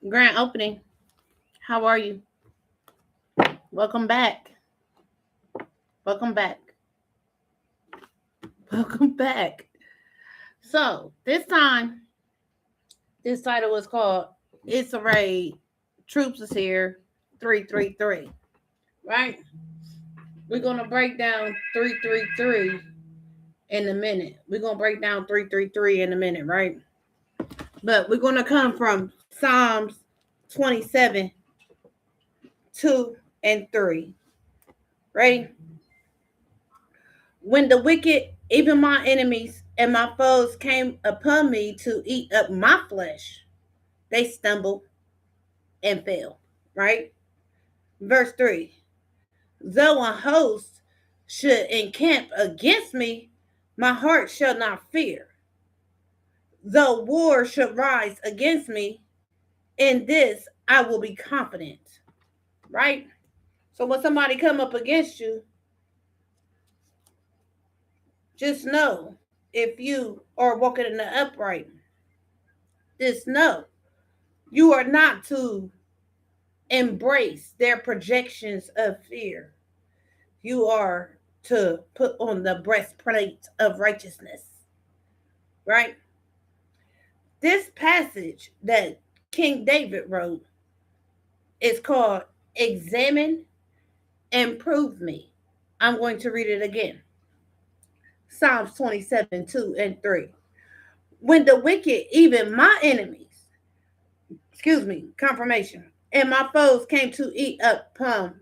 Grand opening. How are you? Welcome back. Welcome back. Welcome back. So this title was called It's a Raid. Troops is here. 333. Right? We're gonna break down 333 in a minute. We're gonna break down 333 in a minute, right? But we're gonna come from Psalms 27, 2 and 3. Ready? When the wicked, even my enemies and my foes, came upon me to eat up my flesh, they stumbled and fell. Right? Verse 3. Though a host should encamp against me, my heart shall not fear. Though war should rise against me, in this I will be confident. Right? So when somebody come up against you, just know if you are walking in the upright, just know you are not to embrace their projections of fear. You are to put on the breastplate of righteousness. Right? This passage that King David wrote is called Examine and Prove Me. I'm going to read it again. Psalms 27, 2 and 3. When the wicked, even my enemies, confirmation, and my foes came to eat upon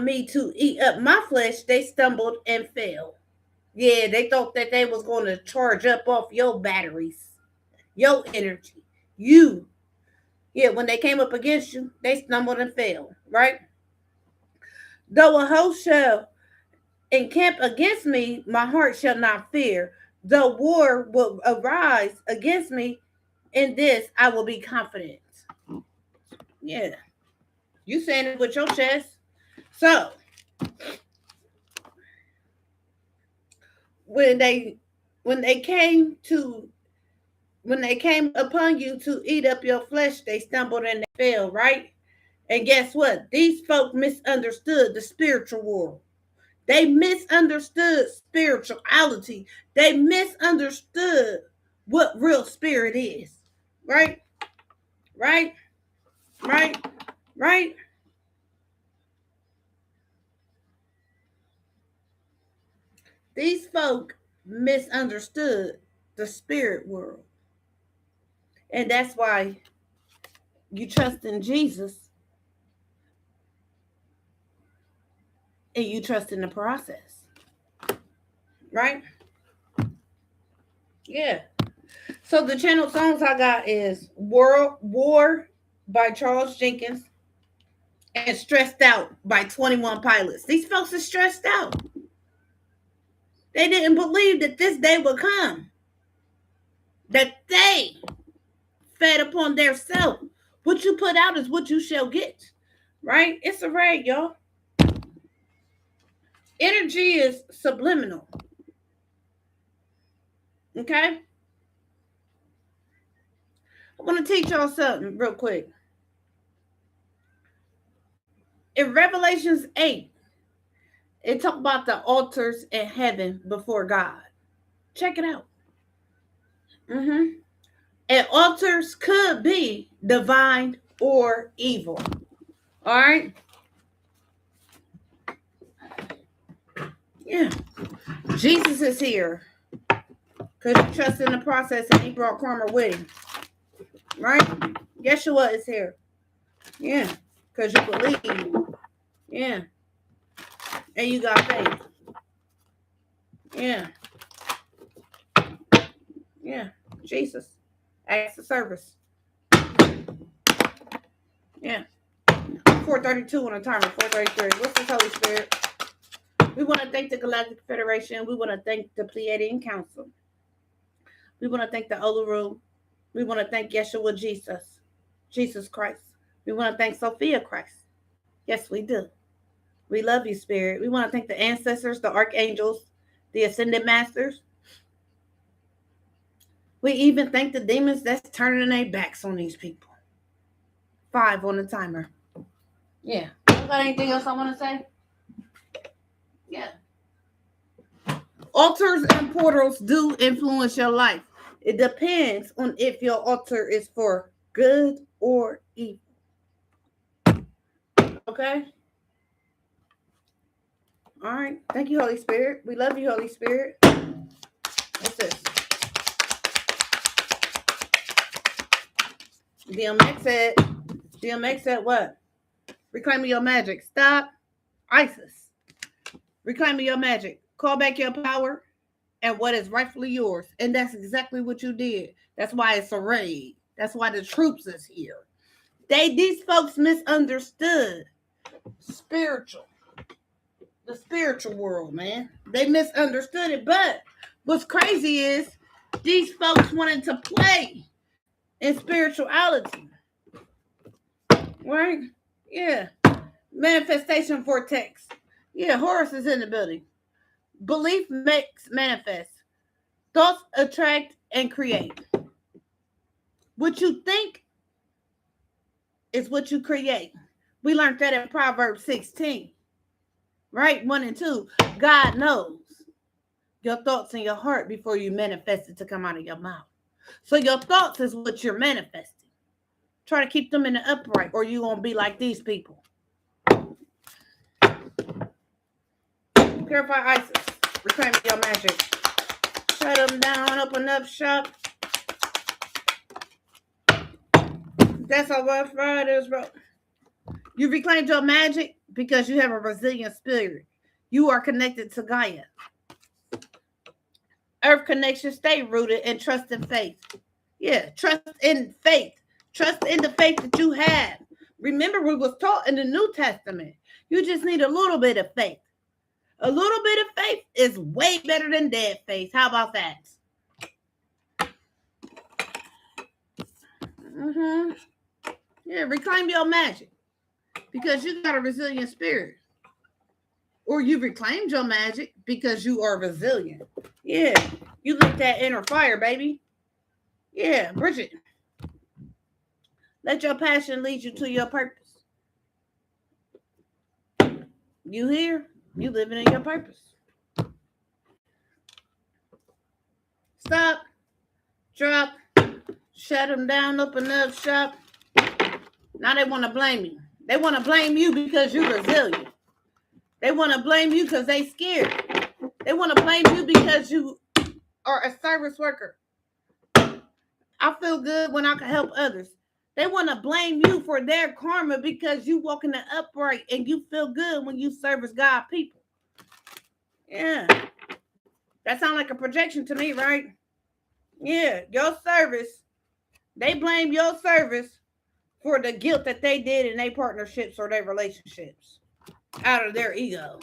me to eat up my flesh, they stumbled and fell. Yeah, they thought that they was going to charge up off your batteries, your energy. When they came up against you, they stumbled and fell, right? Though a host shall encamp against me, my heart shall not fear. Though war will arise against me, in this I will be confident. Yeah, you saying it with your chest. So when they came upon you to eat up your flesh, they stumbled and they fell, right? And guess what? These folk misunderstood the spiritual world. They misunderstood spirituality. They misunderstood what real spirit is. Right? Right? Right? Right? These folk misunderstood the spirit world. And that's why you trust in Jesus and you trust in the process. Right? Yeah. So the channel songs I got is War by Charles Jenkins and Stressed Out by 21 Pilots. These folks are stressed out. They didn't believe that this day would come. That they fed upon their self. What you put out is what you shall get. Right? It's a raid, y'all. Energy is subliminal. Okay? I want to teach y'all something real quick. In Revelations 8, it talks about the altars in heaven before God. Check it out. And altars could be divine or evil. All right? Yeah. Jesus is here because you trust in the process and he brought karma with him. Right? Yeshua is here. Yeah. Because you believe. Yeah. And you got faith. Yeah. Yeah. Jesus. Acts of service. Yeah. 432 on the timer. 433. What's this Holy Spirit? We want to thank the Galactic Federation. We want to thank the Pleiadian Council. We want to thank the Olaru. We want to thank Yeshua Jesus Christ. We want to thank Sophia Christ. Yes, we do. We love you, Spirit. We want to thank the ancestors, the archangels, the ascended masters, We even thank the demons that's turning their backs on these people. 5 on the timer. Yeah. Got anything else I want to say? Yeah. Altars and portals do influence your life. It depends on if your altar is for good or evil. Okay? All right. Thank you, Holy Spirit. We love you, Holy Spirit. What's this? DMX said what? Reclaiming your magic. Stop. ISIS. Reclaiming your magic. Call back your power and what is rightfully yours. And that's exactly what you did. That's why it's a raid. That's why the troops is here. These folks misunderstood the spiritual world, man. They misunderstood it. But what's crazy is these folks wanted to play in spirituality. Right? Yeah. Manifestation vortex. Yeah, Horus is in the building. Belief makes manifest. Thoughts attract and create. What you think is what you create. We learned that in Proverbs 16. Right? 1 and 2. God knows your thoughts in your heart before you manifest it to come out of your mouth. So your thoughts is what you're manifesting. Try to keep them in the upright or you're going to be like these people. Purify ISIS. Reclaim your magic. Shut them down. Open up shop. That's how Rough Riders, bro. You reclaimed your magic because you have a resilient spirit. You are connected to Gaia. Earth connection, stay rooted and trust in faith. Yeah, trust in faith. Trust in the faith that you have. Remember, we was taught in the New Testament. You just need a little bit of faith. A little bit of faith is way better than dead faith. How about that? Yeah, reclaim your magic. Because you got a resilient spirit. Or you reclaimed your magic because you are resilient. Yeah, you lit that inner fire, baby. Yeah, Bridget. Let your passion lead you to your purpose. You here? You living in your purpose. Stop. Drop. Shut them down. Open up shop. Now they want to blame you. They want to blame you because you're resilient. They want to blame you because they scared. They want to blame you because you are a service worker. I feel good when I can help others. They want to blame you for their karma because you walk in the upright and you feel good when you service God people. Yeah. That sounds like a projection to me, right? Yeah. Your service. They blame your service for the guilt that they did in their partnerships or their relationships out of their ego.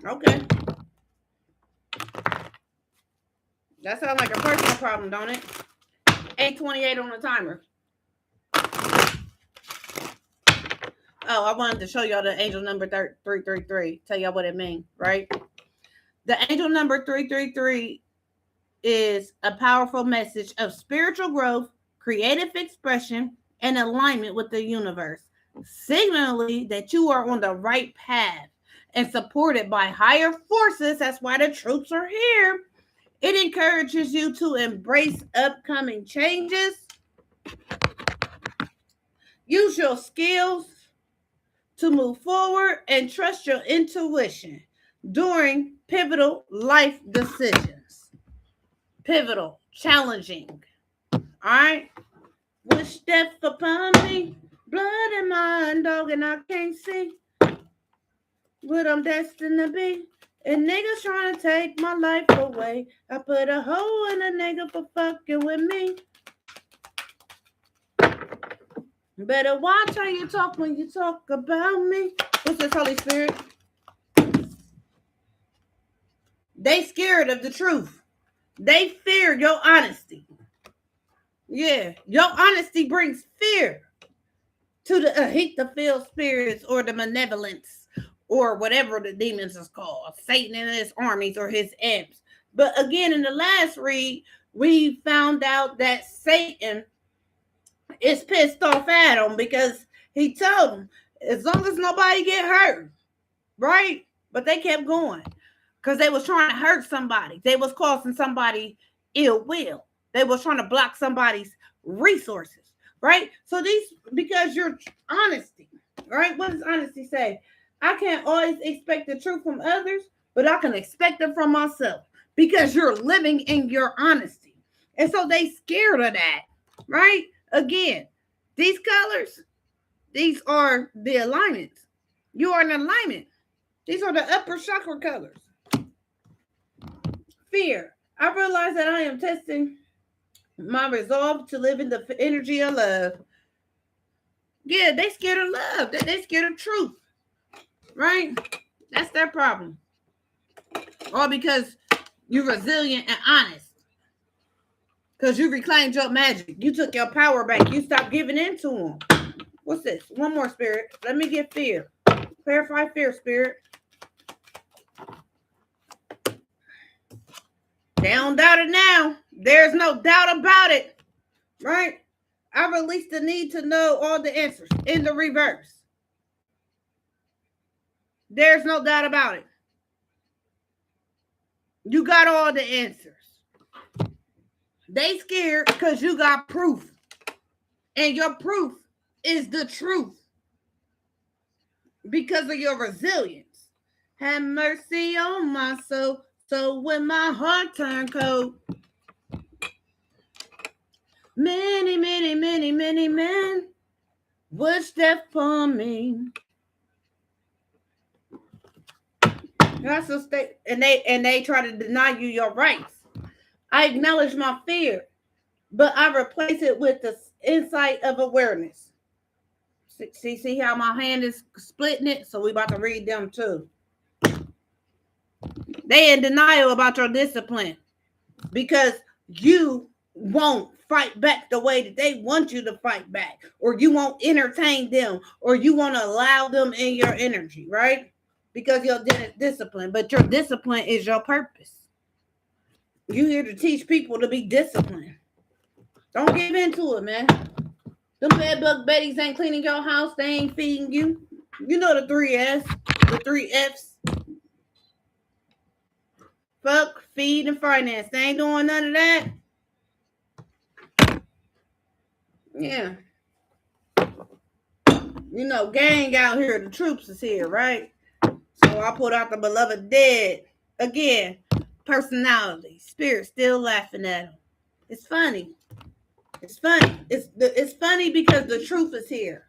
Okay. That sounds like a personal problem, don't it? 8:28 on the timer. Oh, I wanted to show y'all the angel number 333. Tell y'all what it means, right? The angel number 333 is a powerful message of spiritual growth, creative expression, and alignment with the universe, signaling that you are on the right path and supported by higher forces. That's why the troops are here. It encourages you to embrace upcoming changes, use your skills to move forward, and trust your intuition during pivotal life decisions. Pivotal, challenging. All right? Wish death upon me, blood in my dog, and I can't see what I'm destined to be. And niggas trying to take my life away. I put a hole in a nigga for fucking with me. Better watch how you talk when you talk about me. What's this, Holy Spirit? They scared of the truth. They fear your honesty. Yeah, your honesty brings fear to the Ahithophel spirits or the malevolence or whatever the demons is called, Satan and his armies or his imps. But again, in the last read, we found out that Satan is pissed off at them because he told them, as long as nobody get hurt, right? But they kept going because they was trying to hurt somebody. They was causing somebody ill will. They was trying to block somebody's resources, right? So these, because you're honesty, right? What does honesty say? I can't always expect the truth from others, but I can expect it from myself because you're living in your honesty. And so they scared of that, right? Again, these colors, these are the alignments. You are in alignment. These are the upper chakra colors. Fear. I realize that I am testing my resolve to live in the energy of love. Yeah, they scared of love. They scared of truth. Right? That's their problem. All because you're resilient and honest. Because you reclaimed your magic. You took your power back. You stopped giving in to them. What's this? One more, spirit. Let me get fear. Clarify fear, spirit. They don't doubt it now. There's no doubt about it. Right? I release the need to know all the answers in the reverse. There's no doubt about it. You got all the answers. They scared because you got proof. And your proof is the truth. Because of your resilience. Have mercy on my soul. So when my heart turned cold. Many, many, many, many men would step on me. That's a state, and they try to deny you your rights. I acknowledge my fear, but I replace it with the insight of awareness. See how my hand is splitting it? So we about to read them too. They in denial about your discipline because you won't fight back the way that they want you to fight back, or you won't entertain them, or you won't allow them in your energy, right? Because your discipline, but your discipline is your purpose. You here to teach people to be disciplined. Don't give into it, man. Them bed bug betties ain't cleaning your house. They ain't feeding you. You know the 3 F's. The 3 F's. Fuck, feed, and finance. They ain't doing none of that. Yeah. You know, gang out here. The troops is here, right? So I put out the beloved dead. Again, personality. Spirit still laughing at him. It's funny. It's funny. It's funny because the truth is here.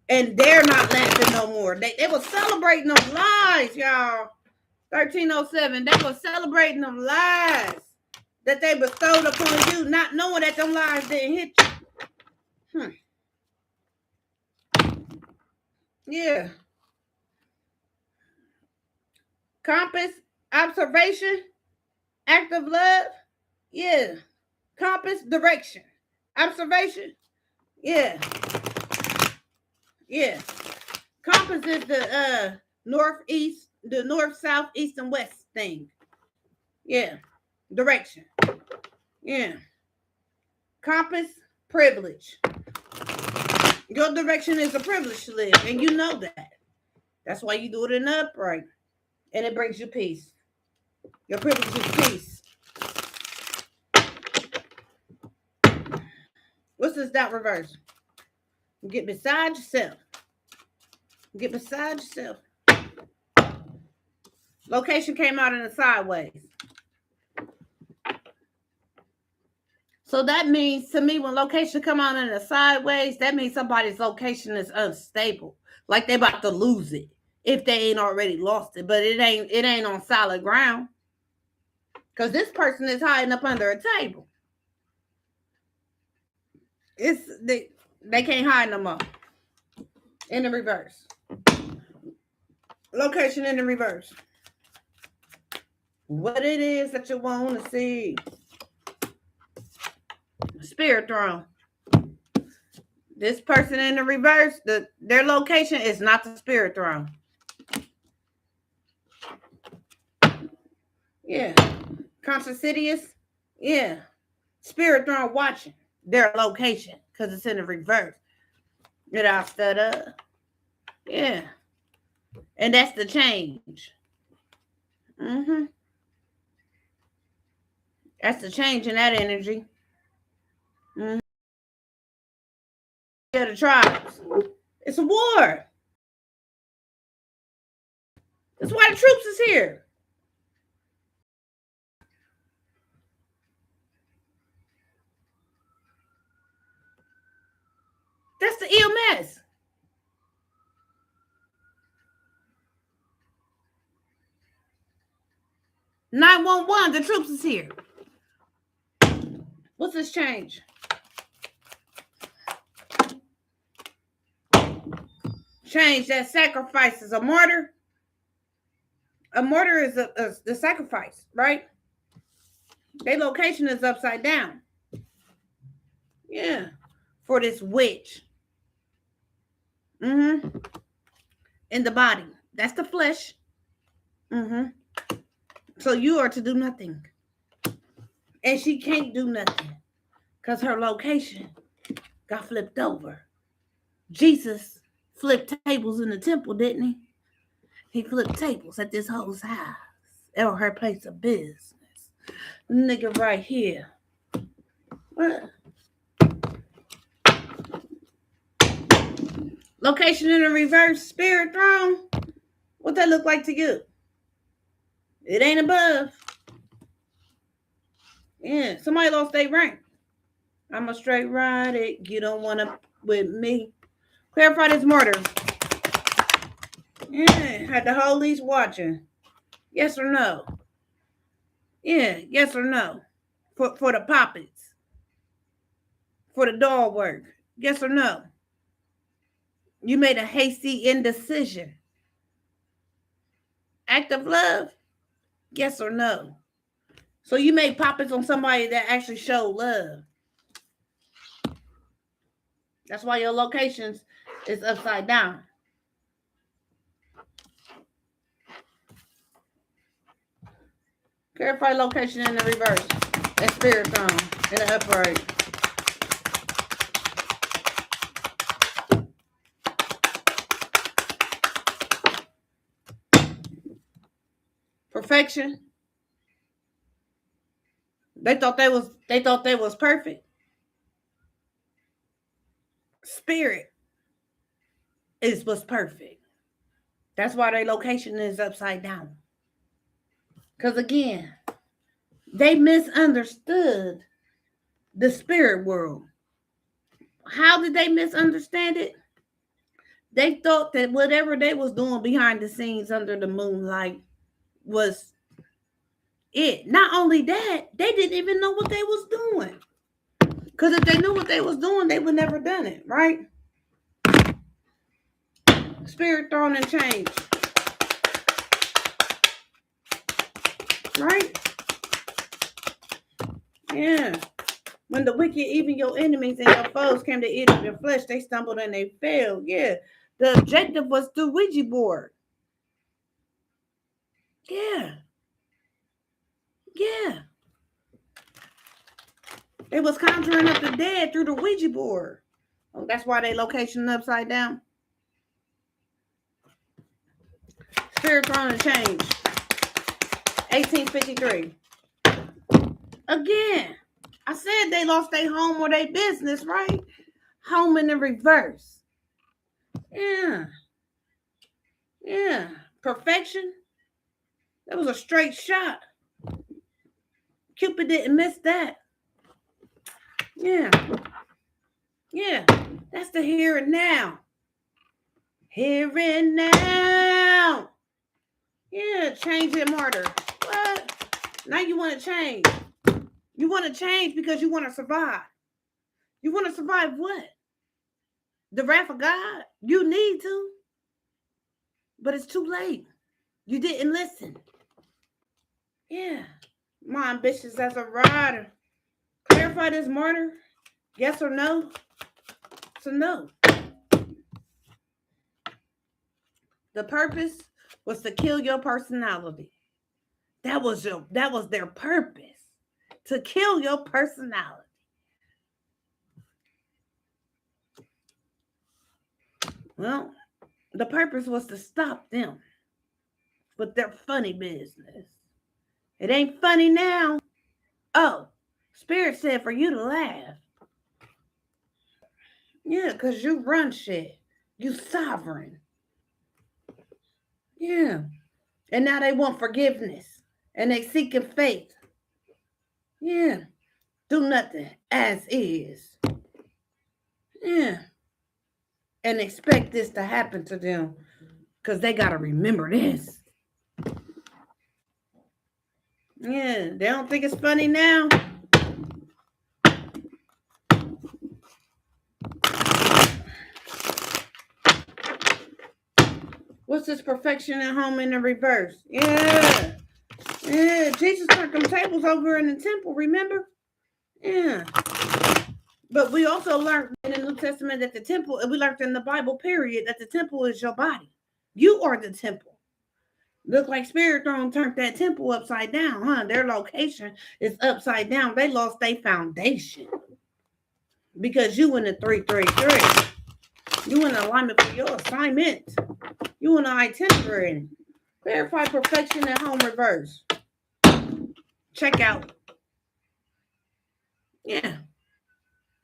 And they're not laughing no more. They were celebrating them lies, y'all. 1307. They were celebrating them lies that they bestowed upon you, not knowing that them lies didn't hit you. Yeah. Compass, observation, act of love. Yeah. Compass, direction. Observation. Yeah. Yeah. Compass is the northeast, the north, south, east, and west thing. Yeah. Direction. Yeah. Compass, privilege. Your direction is a privilege to live, and you know that. That's why you do it in the upright. And it brings you peace. Your privilege is peace. What's this dot reverse? Get beside yourself. Get beside yourself. Location came out in the sideways. So that means, to me, when location come out in the sideways, that means somebody's location is unstable. Like they about to lose it if they ain't already lost it. But it ain't on solid ground. Because this person is hiding up under a table. They can't hide no more. In the reverse. Location in the reverse. What it is that you want to see. Spirit throne. This person in the reverse, their location is not the spirit throne. Yeah. Conscious Sidious. Yeah. Spirit throne watching their location because it's in the reverse. It all stood up. Yeah. And that's the change. Mm-hmm. That's the change in that energy. Mm-hmm. Yeah, the tribes. It's a war. That's why the troops is here. That's the EMS. 911, the troops is here. What's this change? Change that sacrifices a martyr. A martyr is the sacrifice, right? Their location is upside down. Yeah. For this witch. Mm-hmm. In the body. That's the flesh. Mm-hmm. So you are to do nothing. And she can't do nothing. Because her location got flipped over. Jesus flipped tables in the temple, didn't he? He flipped tables at this hoe's house. Or her place of business. Nigga right here. What? Location in the reverse, spirit throne. What that look like to you? It ain't above. Yeah, somebody lost their rank. I'm a straight ride it. You don't want to with me. Clarify this murder. Yeah, had the holies watching. Yes or no? Yeah, yes or no? For the poppets. For the dog work. Yes or no? You made a hasty indecision. Act of love? Yes or no? So you made poppets on somebody that actually showed love. That's why your locations is upside down. Clarify location in the reverse. And spirit throne in the upright. Perfection. They thought they was perfect. Spirit was perfect. That's why their location is upside down. Because again, they misunderstood the spirit world. How did they misunderstand it? They thought that whatever they was doing behind the scenes under the moonlight was it. Not only that, they didn't even know what they was doing. Because if they knew what they was doing, they would never done it, right? Spirit thrown and changed. Right? Yeah. When the wicked, even your enemies and your foes came to eat of your flesh, they stumbled and they failed. Yeah. The objective was the Ouija board. Yeah. Yeah. They was conjuring up the dead through the Ouija board. Oh, that's why they location upside down. Spirit thrown and change. 1853. Again, I said they lost their home or their business, right? Home in the reverse. Yeah. Yeah. Perfection. That was a straight shot. Cupid didn't miss that. Yeah. Yeah. That's the here and now. Here and now. Yeah. Change it, martyr. What? Now you want to change. You want to change because you want to survive. You want to survive what? The wrath of God? You need to. But it's too late. You didn't listen. Yeah. My ambitions as a rider. Clarify this, martyr. Yes or no? It's a no. The purpose was to kill your personality. That was their purpose. to kill your personality. Well, the purpose was to stop them with their funny business. It ain't funny now. Oh, Spirit said for you to laugh. Yeah, because you run shit. You sovereign. Yeah. And now they want forgiveness. And they seeking faith. Yeah. Do nothing as is. Yeah. And expect this to happen to them. Because they got to remember this. Yeah. They don't think it's funny now. What's this perfection at home in the reverse? Yeah. Yeah. Jesus turned them tables over in the temple, remember? Yeah. But we also learned in the New Testament that the temple, and we learned in the Bible, period, that the temple is your body. You are the temple. Look like Spirit Throne turned that temple upside down, huh? Their location is upside down. They lost their foundation. Because you in the 333. You in alignment for your assignment. You in the itinerary. Verify perfection at home reverse. Check out. Yeah.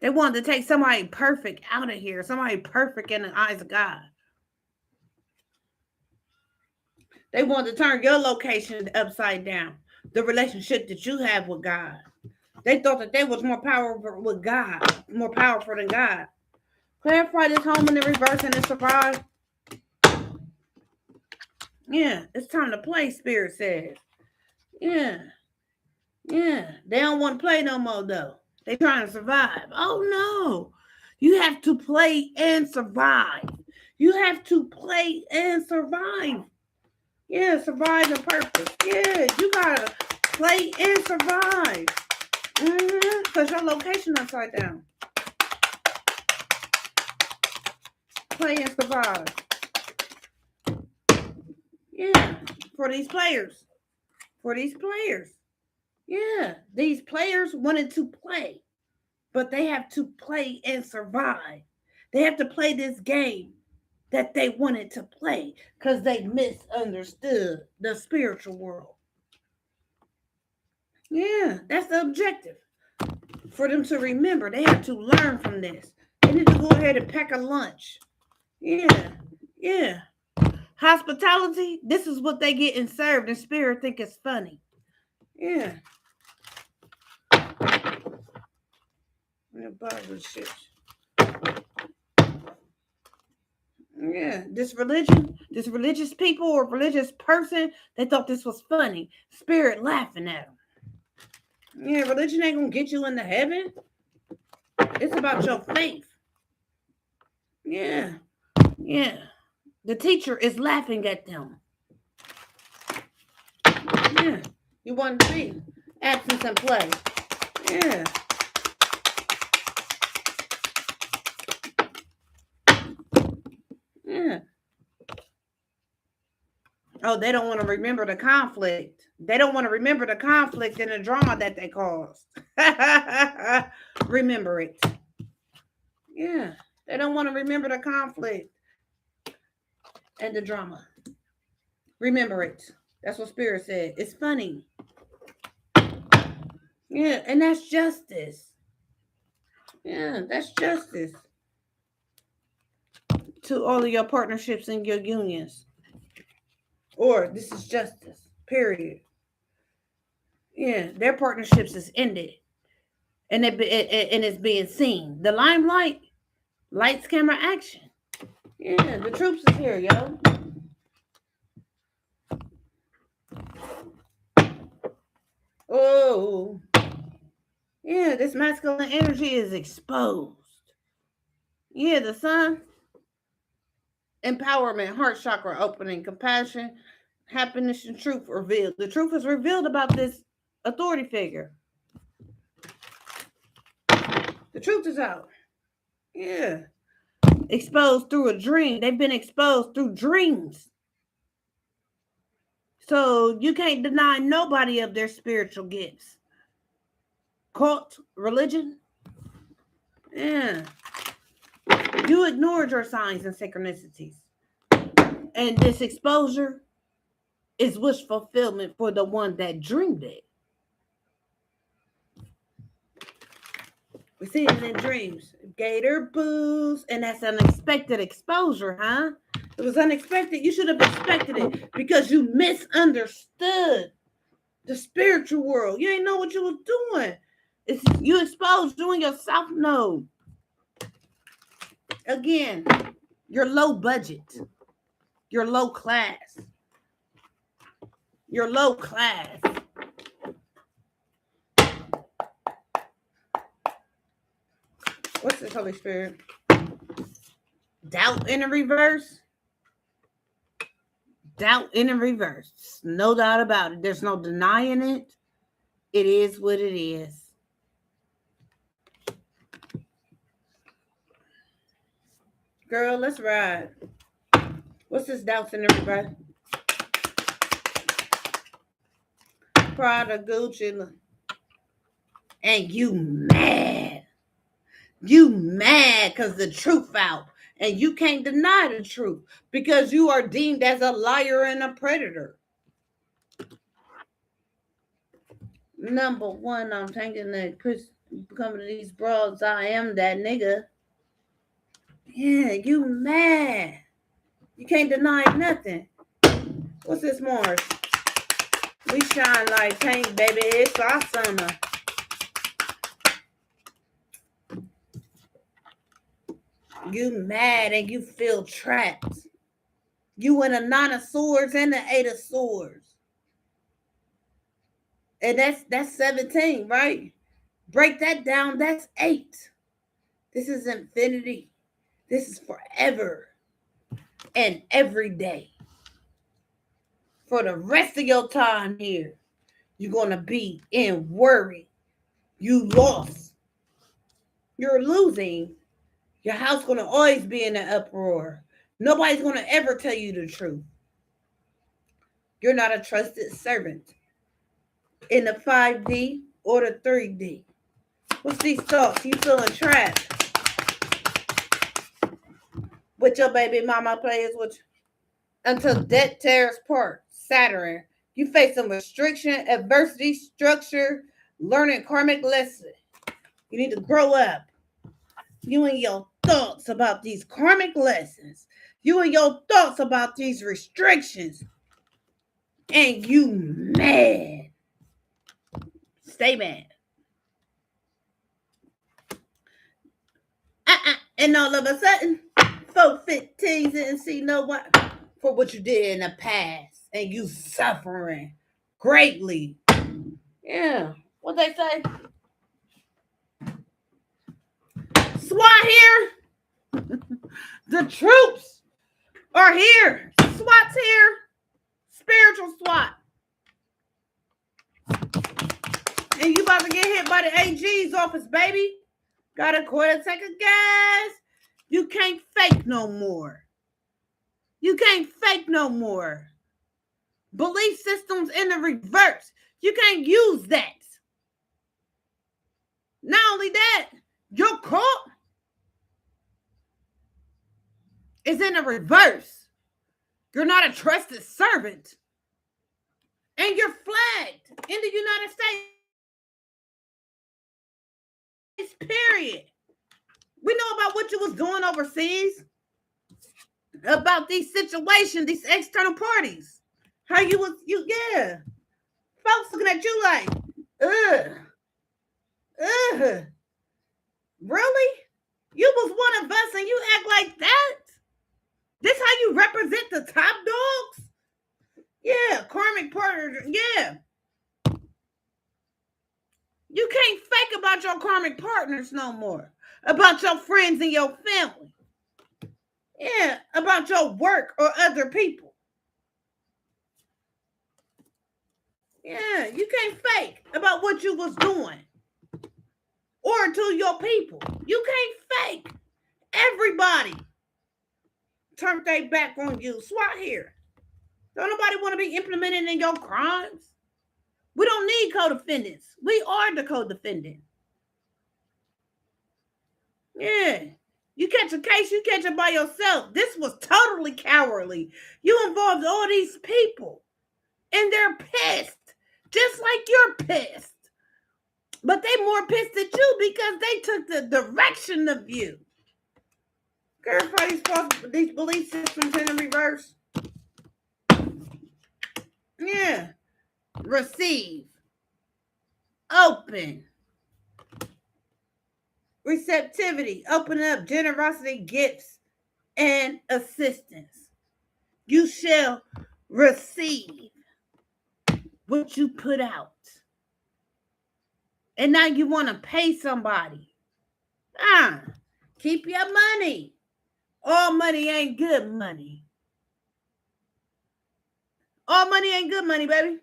They wanted to take somebody perfect out of here. Somebody perfect in the eyes of God. They wanted to turn your location upside down. The relationship that you have with God. They thought that they was more powerful with God. More powerful than God. Clarify this home in the reverse and it survive. Yeah, it's time to play, Spirit says. Yeah. Yeah. They don't want to play no more, though. They trying to survive. Oh, no. You have to play and survive. You have to play and survive. Yeah, survive the purpose. Yeah, you got to play and survive. Because your location upside down. Play and survive. Yeah, for these players. For these players. Yeah, these players wanted to play, but they have to play and survive. They have to play this game that they wanted to play because they misunderstood the spiritual world. Yeah, that's the objective. For them to remember, they have to learn from this. They need to go ahead and pack a lunch. Yeah, yeah. Hospitality, this is what they get in served, and Spirit think it's funny. Yeah. Yeah, this religious people or religious person, they thought this was funny. Spirit laughing at them. Yeah, religion ain't gonna get you into heaven. It's about your faith. Yeah, yeah. The teacher is laughing at them. Yeah, you want to see absence and play. Yeah. Yeah. Oh, they don't want to remember the conflict. They don't want to remember the conflict and the drama that they caused. Remember it. Yeah. They don't want to remember the conflict and the drama. Remember it. That's what Spirit said. It's funny. Yeah, and that's justice. Yeah, that's justice. To all of your partnerships and your unions. Or this is justice. Period. Yeah, their partnerships is ended. And it's being seen. The limelight, lights, camera, action. Yeah, the troops is here, yo. Oh. Yeah, this masculine energy is exposed. Yeah, the sun. Empowerment, heart chakra opening, compassion, happiness, and truth revealed. The truth is revealed about this authority figure. The truth is out. Yeah. Exposed through a dream. They've been exposed through dreams. So you can't deny nobody of their spiritual gifts. cult, religion. Yeah. You ignored your signs and synchronicities. And this exposure is wish fulfillment for the one that dreamed it. We see it in dreams. Gator booze, and that's unexpected exposure, huh? It was unexpected. You should have expected it because you misunderstood the spiritual world. You ain't know what you was doing. It's you exposed doing your self know. Again, you're low budget. You're low class. You're low class. What's this, Holy Spirit? Doubt in the reverse. Doubt in the reverse. No doubt about it. There's no denying it. It is what it is. Girl, let's ride. What's this doubts in the reverse? Prada, Gucci. And you mad. You mad because the truth out. And you can't deny the truth because you are deemed as a liar and a predator. Number one, I'm thinking that Chris coming to these broads, I am that nigga. Yeah, you mad. You can't deny nothing. What's this, Mars? We shine like paint, baby. It's our summer. You mad and you feel trapped. You in a 9 of swords and an 8 of swords. And that's 17, right? Break that down, that's 8. This is infinity. This is forever and every day. For the rest of your time here, you're going to be in worry. You lost. You're losing. Your house going to always be in an uproar. Nobody's going to ever tell you the truth. You're not a trusted servant in the 5D or the 3D. What's these thoughts? You feeling trapped with your baby mama plays with you until death tears apart. Saturn. You face some restriction, adversity, structure, learning karmic lesson. You need to grow up. You and your thoughts about these karmic lessons. You and your thoughts about these restrictions. And you mad. Stay mad. And all of a sudden, 415s didn't see no one for what you did in the past. And you suffering greatly. Yeah. What they say? SWAT here. The troops are here. SWAT's here. Spiritual SWAT. And you about to get hit by the AG's office, baby. Got a quarter tank of gas. You can't fake no more. You can't fake no more. Belief systems in the reverse. You can't use that. Not only that, your cult is in the reverse. You're not a trusted servant. And you're flagged in the United States. Period. We know about what you was doing overseas. About these situations, these external parties. How you was, yeah. Folks looking at you like, really? You was one of us and you act like that? This how you represent the top dogs? Yeah, karmic partner, yeah. You can't fake about your karmic partners no more. About your friends and your family. Yeah, about your work or other people. Yeah, you can't fake about what you was doing. Or to your people. You can't fake. Everybody turned their back on you. SWAT here. Don't nobody want to be implemented in your crimes. We don't need co-defendants. We are the co-defendant. Yeah. You catch a case, you catch it by yourself. This was totally cowardly. You involved all these people, and they're pissed, just like you're pissed. But they more pissed at you because they took the direction of you. Clarify these belief systems in the reverse. Yeah. Receive. Open. Receptivity. Open up. Generosity, gifts, and assistance. You shall receive what you put out. And now you want to pay somebody. Keep your money. All money ain't good money. All money ain't good money, baby.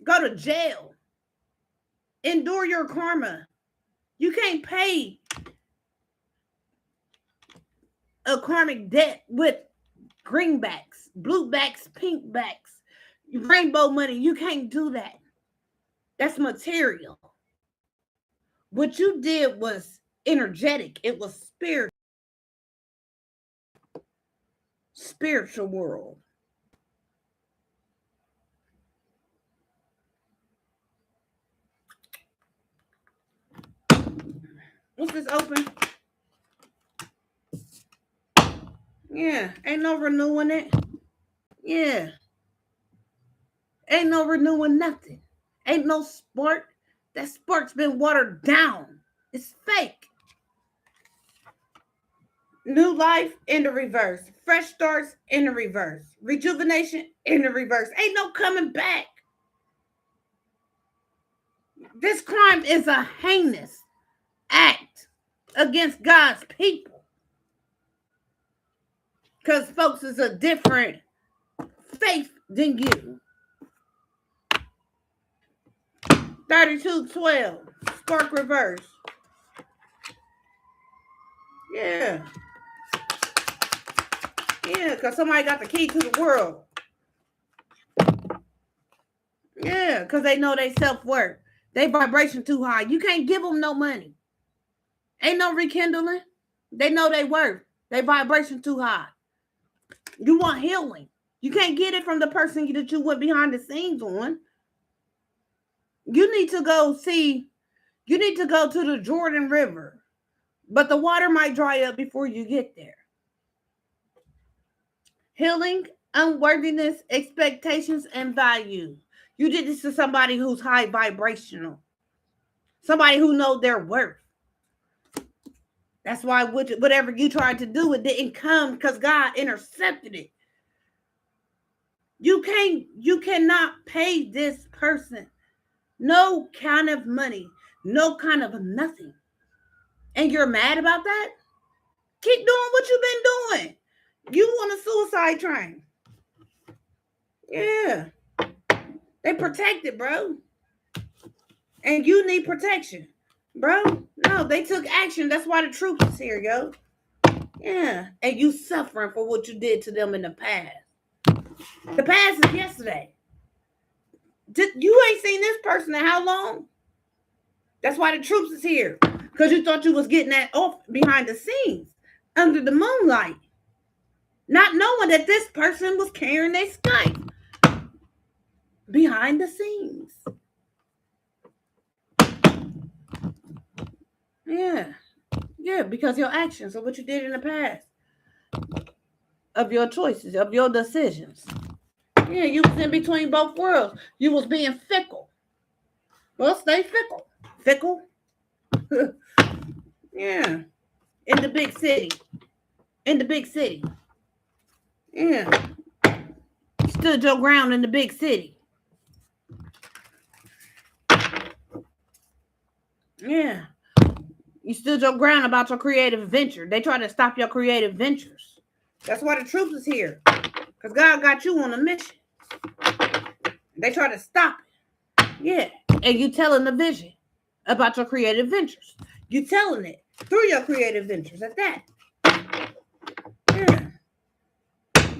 Go to jail. Endure your karma. You can't pay a karmic debt with greenbacks, bluebacks, pinkbacks, rainbow money. You can't do that. That's material. What you did was energetic. It was spiritual world. What's this open? Yeah, ain't no renewing it. Yeah. Ain't no renewing nothing. Ain't no spark. That spark's been watered down. It's fake. New life in the reverse. Fresh starts in the reverse. Rejuvenation in the reverse. Ain't no coming back. This crime is a heinous act against God's people. Because folks is a different faith than you. 3212. Spark reverse. Yeah. Yeah, because somebody got the key to the world. Yeah, because they know they self-worth. They vibration too high. You can't give them no money. Ain't no rekindling. They know they worth. They vibration too high. You want healing. You can't get it from the person that you went behind the scenes on. You need to go see. You need to go to the Jordan River. But the water might dry up before you get there. Healing, unworthiness, expectations, and value. You did this to somebody who's high vibrational. Somebody who knows their worth. That's why whatever you tried to do, it didn't come because God intercepted it. You cannot pay this person no kind of money, no kind of nothing. And you're mad about that? Keep doing what you've been doing. You want a suicide train. Yeah. They protected, bro. And you need protection. Bro, no, they took action. That's why the troops is here, yo. Yeah. And you suffering for what you did to them in the past. The past is yesterday. You ain't seen this person in how long? That's why the troops is here. Because you thought you was getting that off behind the scenes. Under the moonlight. Not knowing that this person was carrying their Skype. Behind the scenes. Yeah. Yeah, because your actions of what you did in the past. Of your choices, of your decisions. Yeah, you was in between both worlds. You was being fickle. Well, stay fickle. Fickle? Yeah. In the big city. In the big city. Yeah. Stood your ground in the big city. Yeah. You stood your ground about your creative venture. They try to stop your creative ventures. That's why the troops is here. Because God got you on a mission. They try to stop it. Yeah. And you telling the vision about your creative ventures. You telling it through your creative ventures at that. Yeah.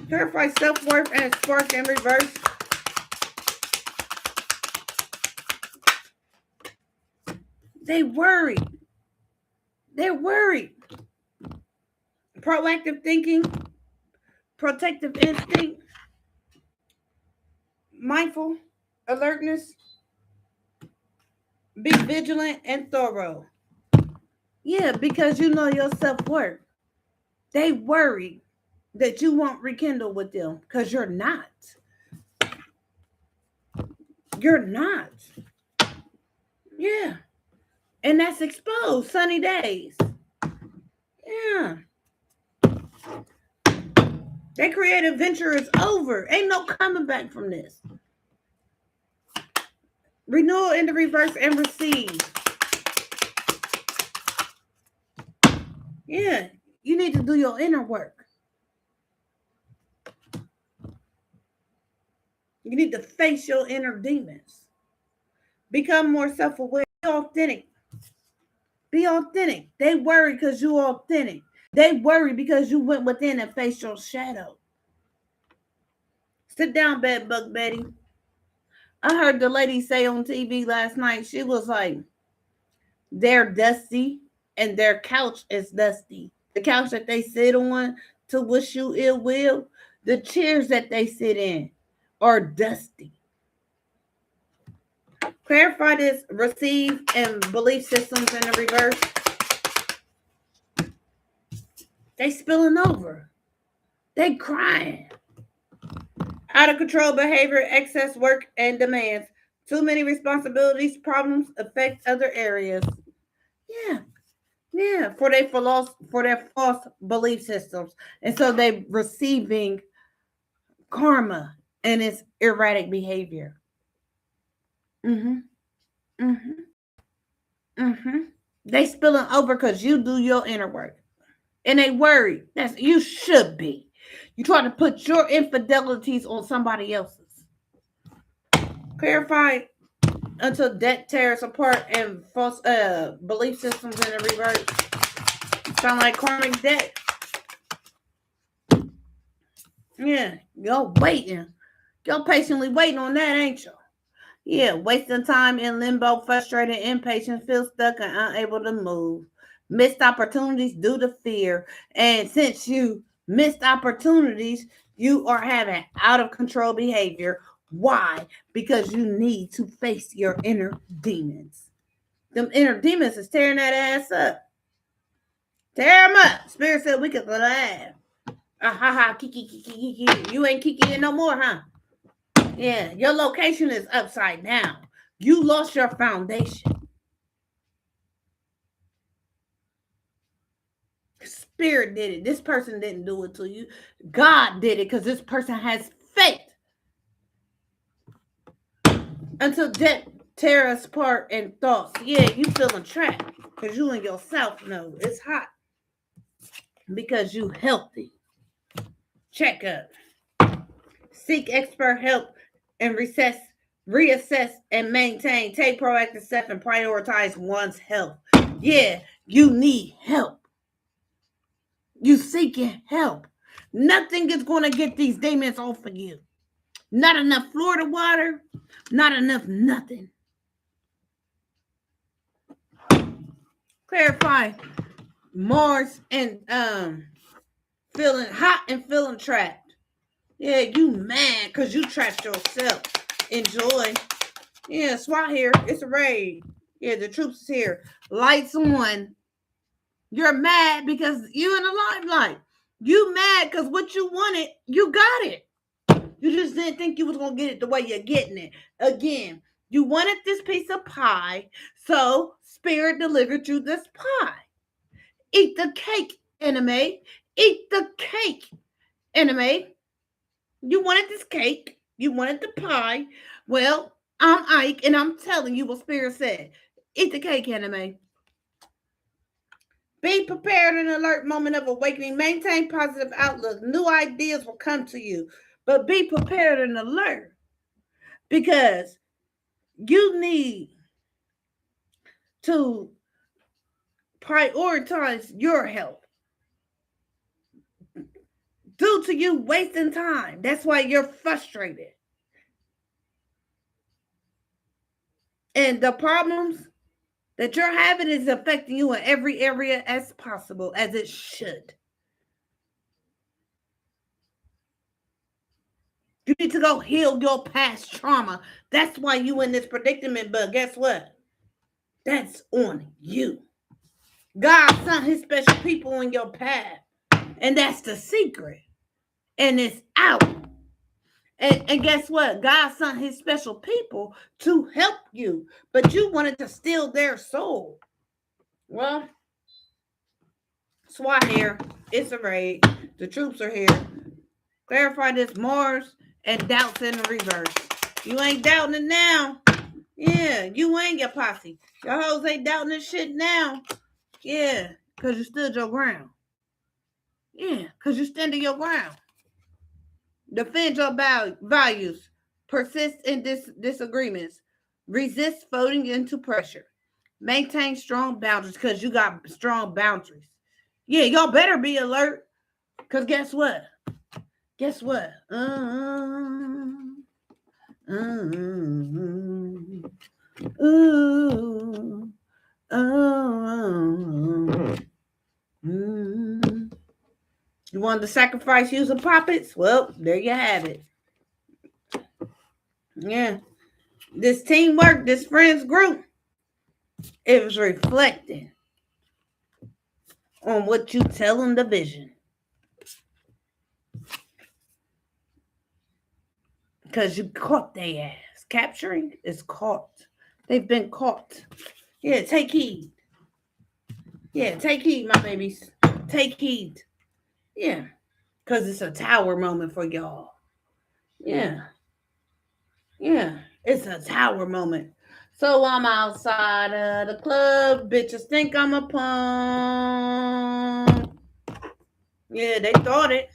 Clarify self-worth and spark in reverse. They worried. They're worried. Proactive thinking, protective instinct, mindful alertness, be vigilant and thorough. Yeah, because you know your self worth. They worry that you won't rekindle with them because you're not. You're not. Yeah. And that's exposed sunny days. Yeah. That creative venture is over. Ain't no coming back from this. Renewal in the reverse and receive. Yeah. You need to do your inner work. You need to face your inner demons. Become more self-aware. Be authentic. Be authentic. They worry because you're authentic. They worry because you went within and faced your shadow. Sit down, bed bug Betty. I heard the lady say on TV last night, she was like, they're dusty and their couch is dusty. The couch that they sit on to wish you ill will, the chairs that they sit in are dusty. Clarify this, receive and belief systems in the reverse. They spilling over. They crying. Out of control behavior, excess work and demands. Too many responsibilities, problems affect other areas. Yeah. Yeah, for their false belief systems. And so they receiving karma and its erratic behavior. Mm-hmm. Mm-hmm. Mm-hmm. They spilling over because you do your inner work. And they worry. That's you should be. You try to put your infidelities on somebody else's. Clarify until debt tears apart and false belief systems in the reverse. Sound like karmic debt. Yeah, y'all waiting. Y'all patiently waiting on that, ain't you? Yeah, wasting time in limbo, frustrated, impatient, feel stuck and unable to move. Missed opportunities due to fear. And since you missed opportunities, you are having out of control behavior. Why? Because you need to face your inner demons. Them inner demons is tearing that ass up. Tear them up. Spirit said we could laugh. Ah ha ha, kiki kiki kiki. You ain't kiki no more, huh? Yeah, your location is upside down. You lost your foundation. Spirit did it. This person didn't do it to you. God did it because this person has faith. Until death tear us apart in thoughts. Yeah, you feeling trapped because you and yourself know it's hot. Because you healthy. Check up. Seek expert help and reassess and maintain. Take proactive steps and prioritize one's health. Yeah, you need help. You seeking help. Nothing is going to get these demons off of you. Not enough Florida water. Not enough nothing. Clarify. Mars and feeling hot and feeling trapped. Yeah, you mad because you trapped yourself. Enjoy. Yeah, SWAT here. It's a raid. Yeah, the troops is here. Lights on. You're mad because you in the limelight. You mad because what you wanted, you got it. You just didn't think you was going to get it the way you're getting it. Again, you wanted this piece of pie, so Spirit delivered you this pie. Eat the cake, enemy. Eat the cake, enemy. You wanted this cake. You wanted the pie. Well, I'm Ike, and I'm telling you what Spirit said. Eat the cake, enemy. Be prepared in an alert moment of awakening. Maintain positive outlook. New ideas will come to you. But be prepared and alert. Because you need to prioritize your health. Due to you wasting time. That's why you're frustrated. And the problems that your habit is affecting you in every area as possible, as it should. You need to go heal your past trauma. That's why you in this predicament. But guess what? That's on you. God sent his special people in your path. And that's the secret. And it's out. And guess what? God sent his special people to help you. But you wanted to steal their soul. Well, SWAT here. It's a raid. The troops are here. Clarify this Mars and doubts in the reverse. You ain't doubting it now. Yeah, you ain't your posse. Your hoes ain't doubting this shit now. Yeah, because you stood your ground. Yeah, because you stand your ground. Defend your values. Persist in disagreements. Resist folding into pressure. Maintain strong boundaries because you got strong boundaries. Yeah, y'all better be alert because guess what? Guess what? You wanted to sacrifice using puppets? Well, there you have it. Yeah. This teamwork, this friends group, it was reflecting on what you tell them the vision. Because you caught their ass. Capturing is caught. They've been caught. Yeah, take heed. Yeah, take heed, my babies. Take heed. Yeah. Because it's a tower moment for y'all. Yeah. Yeah. It's a tower moment. So I'm outside of the club. Bitches think I'm a punk. Yeah, they thought it.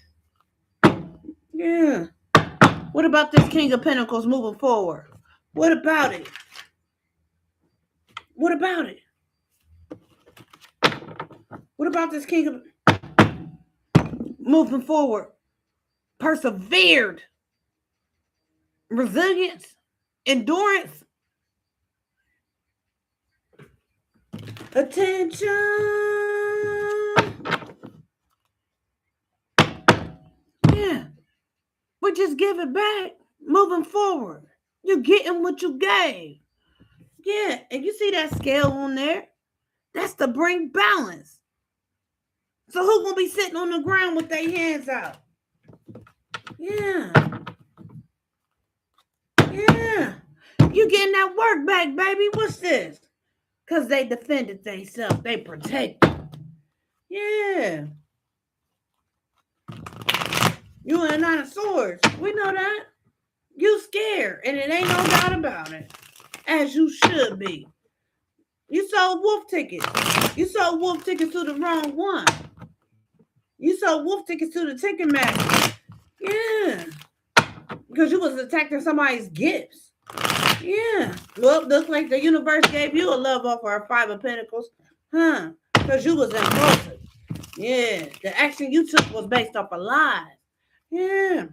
Yeah. What about this King of Pentacles moving forward? What about it? What about it? What about this King of moving forward? Persevered. Resilience. Endurance. Attention. Yeah. But just give it back. Moving forward. You're getting what you gave. Yeah. And you see that scale on there? That's to bring balance. So who's going to be sitting on the ground with their hands out? Yeah. Yeah. You getting that work back, baby. What's this? Because they defended themselves. They protected. Yeah. You in a 9 of swords. We know that. You scared. And it ain't no doubt about it. As you should be. You sold wolf tickets. You sold wolf tickets to the wrong one. You sold wolf tickets to the Ticketmaster. Yeah. Because you was attacking somebody's gifts. Yeah. Well, looks like the universe gave you a love offer of 5 of Pentacles. Huh. Because you was impulsive. Yeah. The action you took was based off of lies. Yeah.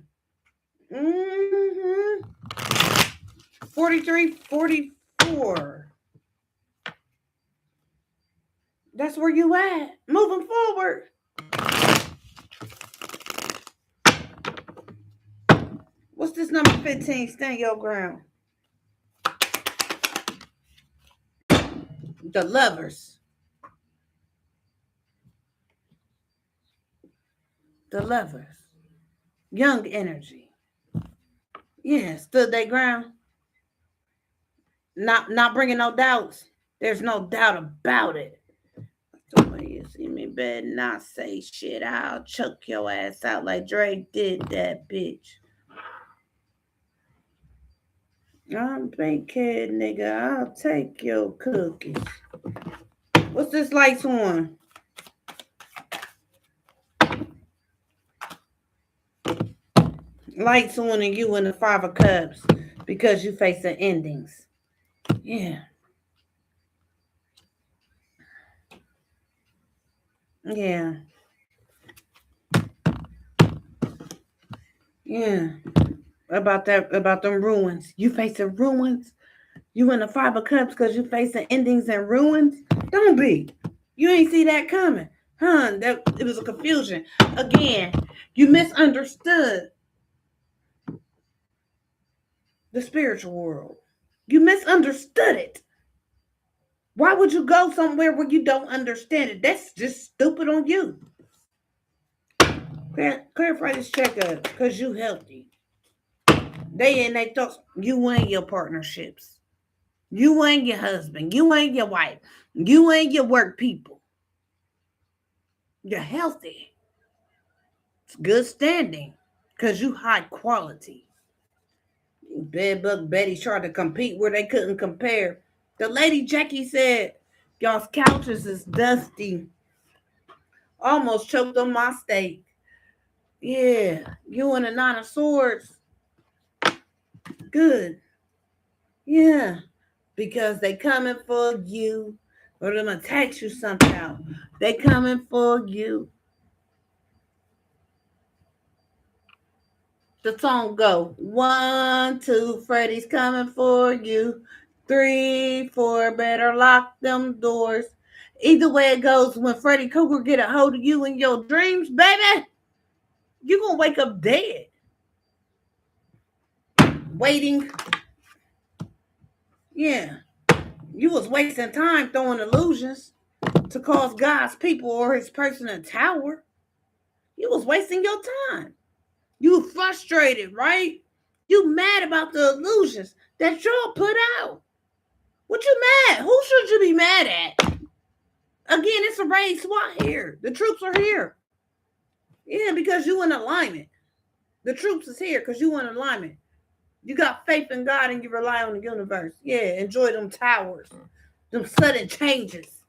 43, 44. That's where you at. Moving forward. What's this number 15? Stand your ground. The Lovers. The Lovers. Young energy. Yeah, stood their ground. Not bringing no doubts. There's no doubt about it. The way you see me better not say shit. I'll choke your ass out like Drake did that bitch. I'm big kid, nigga. I'll take your cookies. What's this lights on? Lights on and you in the 5 of Cups because you facing endings. Yeah. Yeah. Yeah. About them ruins. You facing ruins. You in the Five of Cups because you facing endings and ruins? Don't be. You ain't see that coming. Huh? That it was a confusion. Again, you misunderstood the spiritual world. You misunderstood it. Why would you go somewhere where you don't understand it? That's just stupid on you. Clarify this checkup because you healthy. They and they thoughts, you and your partnerships. You and your husband. You and your wife. You and your work people. You're healthy. It's good standing because you high quality. Bedbug Betty tried to compete where they couldn't compare. The lady Jackie said, y'all's couches is dusty. Almost choked on my steak. Yeah, you and the Nine of Swords. Good. Yeah, because they coming for you or them attack you somehow. They coming for you. The song go 1, 2, Freddy's coming for you. 3, 4, better lock them doors. Either way it goes, when Freddy Krueger get a hold of you in your dreams, baby, you gonna wake up dead. Waiting. Yeah, you was wasting time throwing illusions to cause God's people or his person a tower. You was wasting your time. You frustrated, right? You mad about the illusions that y'all put out. What you mad? Who should you be mad at? Again, it's a raid SWAT here. The troops are here. Yeah, because you in alignment. The troops is here because you in alignment. You got faith in God and you rely on the universe. Yeah, enjoy them towers. Them sudden changes.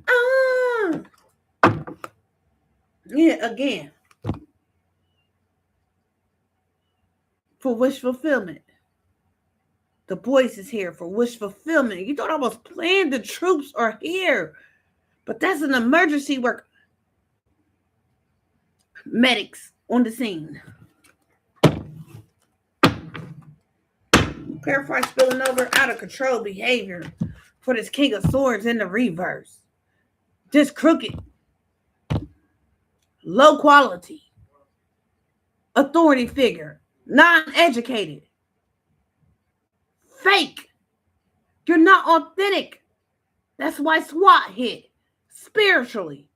Ah. Yeah, again. For wish fulfillment. The boys is here for wish fulfillment. You thought I was playing? The troops are here. But that's an emergency work. Medics on the scene. Clarify spilling over out of control behavior for this King of Swords in the reverse. Just crooked. Low quality. Authority figure. Non-educated. Fake. You're not authentic. That's why SWAT hit. Spiritually.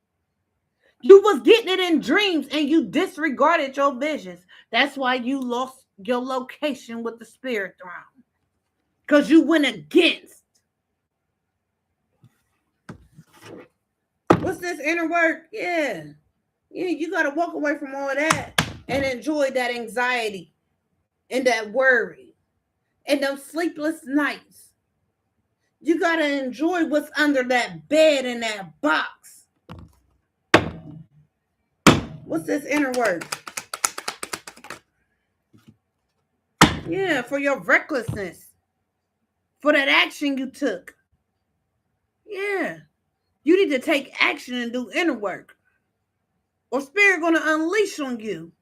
You was getting it in dreams and you disregarded your visions. That's why you lost your location with the spirit throne. Because you went against. What's this inner work? Yeah. Yeah, you got to walk away from all of that and enjoy that anxiety and that worry and those sleepless nights. You got to enjoy what's under that bed in that box. What's this inner work? Yeah, for your recklessness. For that action you took. Yeah. You need to take action and do inner work. Or spirit going to unleash on you.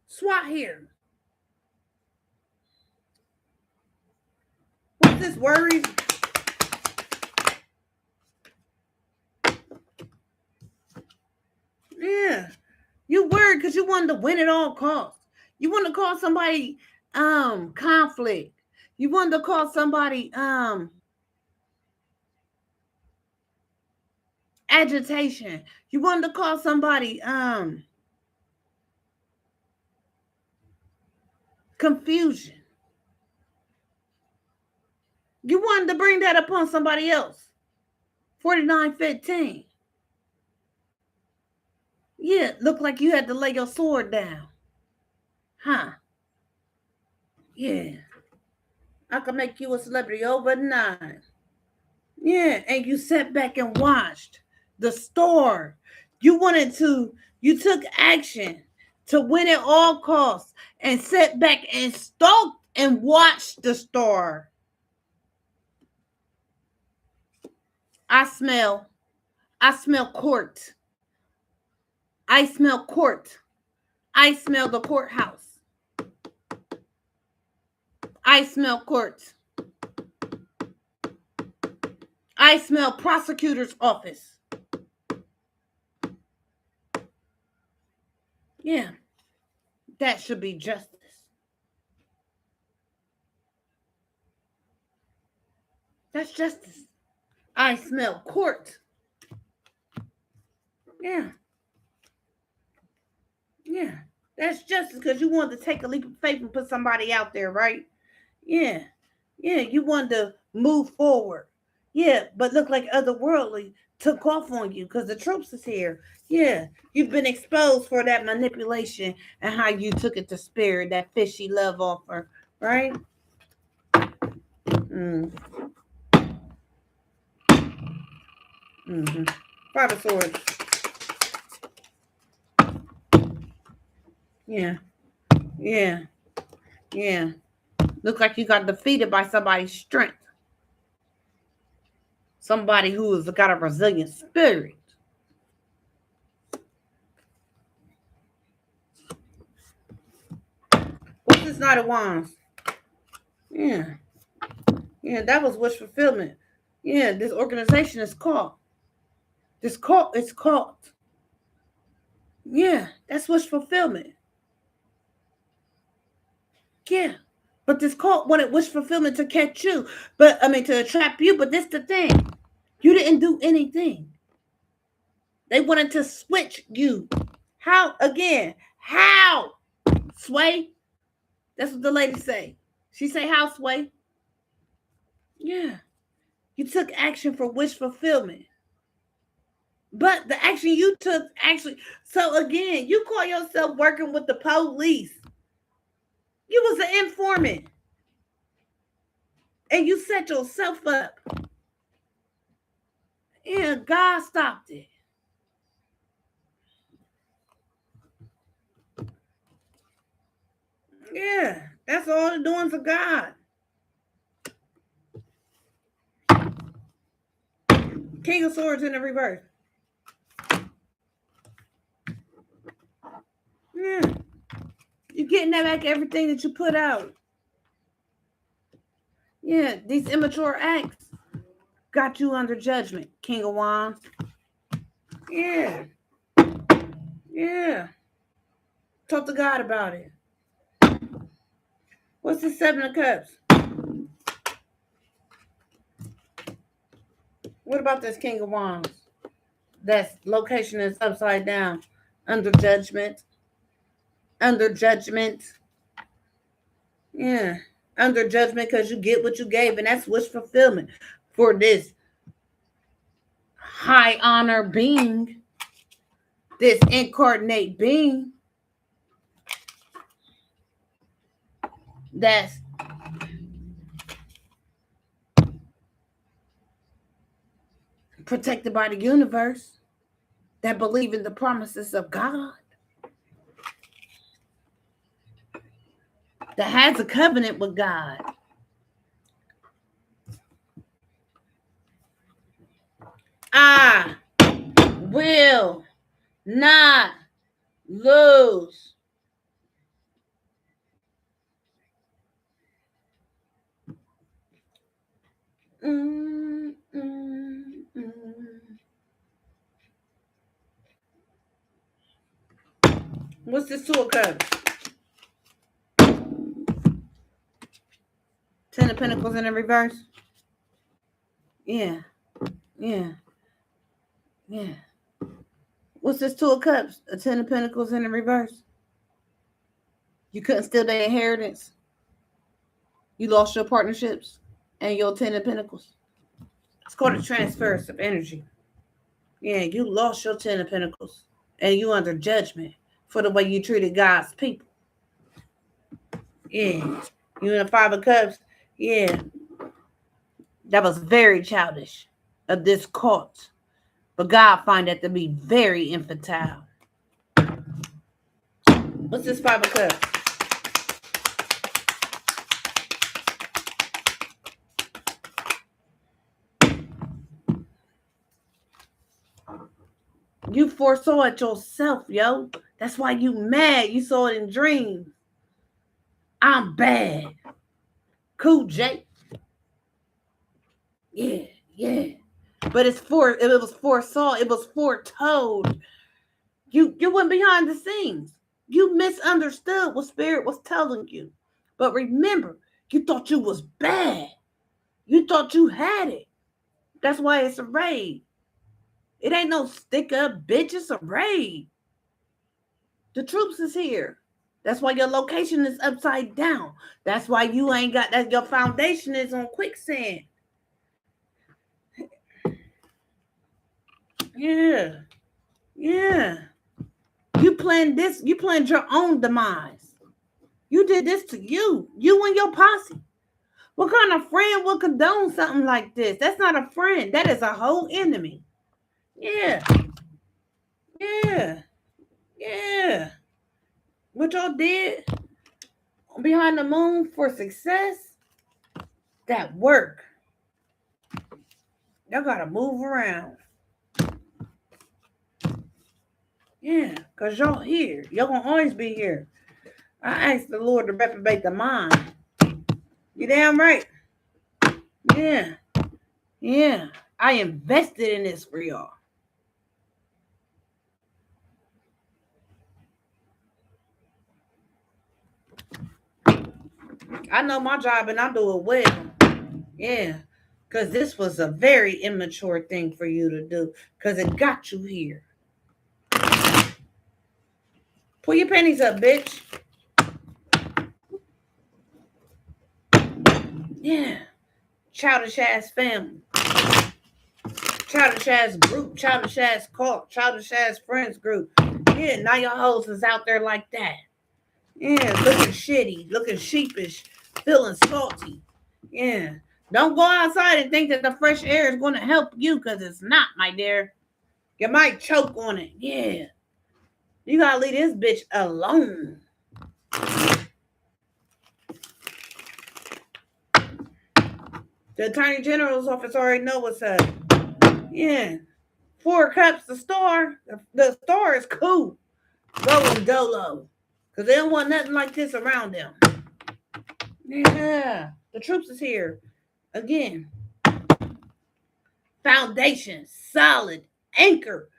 SWAT here. What's this worry? Yeah. You worried because you wanted to win at all costs. You want to cause somebody conflict. You wanted to cause somebody agitation. You wanted to cause somebody confusion. You wanted to bring that upon somebody else. 4915. Yeah, looked like you had to lay your sword down. Huh? Yeah. I could make you a celebrity overnight. Yeah, and you sat back and watched the store. You took action to win at all costs and sat back and stalked and watched the store. I smell court. I smell court. I smell the courthouse. I smell courts. I smell prosecutor's office. Yeah, that should be justice. That's justice. I smell court. Yeah, yeah. That's justice because you wanted to take a leap of faith and put somebody out there, right? Yeah, yeah. You wanted to move forward. Yeah, but look like otherworldly took off on you because the troops is here. Yeah, you've been exposed for that manipulation and how you took it to spirit, that fishy love offer, right? Mm. Mm-hmm. Five of Swords. Yeah, yeah, yeah. Look like you got defeated by somebody's strength. Somebody who has got a resilient spirit. What's this Knight of Wands? Yeah, yeah, that was wish fulfillment. Yeah, this organization is called. This cult is called. Yeah, that's wish fulfillment. Yeah. But this cult wanted wish fulfillment to catch you. But I mean to trap you. But this the thing. You didn't do anything. They wanted to switch you. How again? How? Sway? That's what the lady say. She say how, Sway? Yeah. You took action for wish fulfillment. But the action you took actually, so again, you call yourself working with the police. You was an informant. And you set yourself up. Yeah, God stopped it. Yeah, that's all the doings of God. King of Swords in the reverse. Yeah. You're getting that back, everything that you put out. Yeah, these immature acts got you under judgment, King of Wands. Yeah. Yeah. Talk to God about it. What's the Seven of Cups? What about this King of Wands? That location is upside down. Under judgment. Under judgment. Yeah. Under judgment because you get what you gave, and that's wish fulfillment for this high honor being, this incarnate being that's protected by the universe, that believe in the promises of God, that has a covenant with God. I will not lose. Mm, mm, mm. What's this Two of Cups? Ten of Pentacles in the reverse. Yeah, yeah, yeah. What's this Two of Cups? A Ten of Pentacles in the reverse. You couldn't steal their inheritance. You lost your partnerships and your Ten of Pentacles. It's called a transference of energy. Yeah, you lost your Ten of Pentacles and you under judgment for the way you treated God's people. Yeah. You in the Five of Cups. Yeah. That was very childish of this cult. But God find that to be very infantile. What's this Five of Cups? You foresaw it yourself, yo. That's why you mad. You saw it in dreams. I'm bad. Cool J. Yeah, yeah. But it was foresaw, it was foretold. You went behind the scenes. You misunderstood what spirit was telling you. But remember, you thought you was bad. You thought you had it. That's why it's a raid. It ain't no stick up, bitch. It's a raid. The troops is here. That's why your location is upside down. That's why you ain't got that. Your foundation is on quicksand. Yeah. Yeah. You planned this. You planned your own demise. You did this to you. You and your posse. What kind of friend would condone something like this? That's not a friend. That is a whole enemy. Yeah. Yeah. Yeah. What y'all did behind the moon for success, that work. Y'all gotta move around. Yeah, because y'all here. Y'all gonna always be here. I asked the Lord to reprobate the mind. You damn right. Yeah. Yeah. I invested in this for y'all. I know my job and I do it well. Yeah. Because this was a very immature thing for you to do. Because it got you here. Pull your panties up, bitch. Yeah. Childish ass family. Childish ass group. Childish ass cult. Childish ass friends group. Yeah, now your hoes is out there like that. Yeah, looking shitty, looking sheepish, feeling salty. Yeah. Don't go outside and think that the fresh air is going to help you, because it's not, my dear. You might choke on it. Yeah. You got to leave this bitch alone. The Attorney General's office already know what's up. Yeah. 4 cups, the store. The store is cool. Going dolo. Because they don't want nothing like this around them. Yeah. The troops is here. Again. Foundation. Solid. Anchor.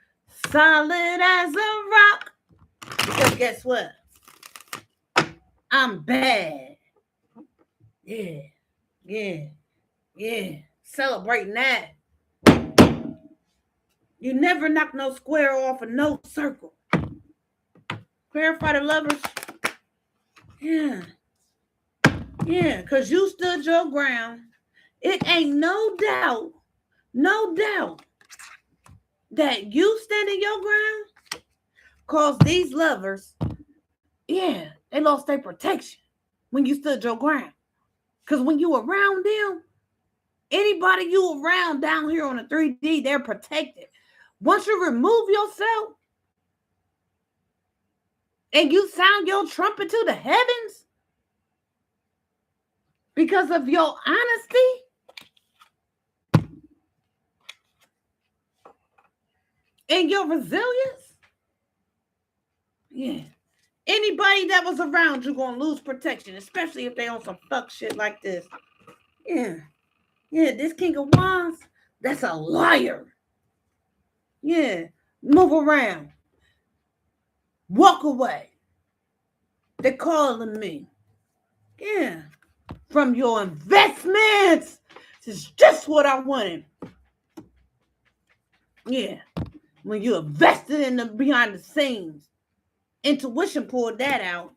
Solid as a rock. Because guess what? I'm bad. Yeah. Yeah. Yeah. Celebrating that. You never knock no square off of no circle. Clarify the lovers. Yeah. Yeah. Because you stood your ground. It ain't no doubt that you standing your ground caused these lovers, yeah, they lost their protection when you stood your ground. Because when you around them, anybody you around down here on the 3D, they're protected. Once you remove yourself and you sound your trumpet to the heavens because of your honesty, and your resilience, yeah, anybody that was around you gonna lose protection, especially if they on some fuck shit like this. Yeah. Yeah, this King of Wands, that's a liar. Yeah. Move around. Walk away. They're calling me. Yeah. From your investments. This is just what I wanted. Yeah. When you invested in the behind the scenes. Intuition pulled that out.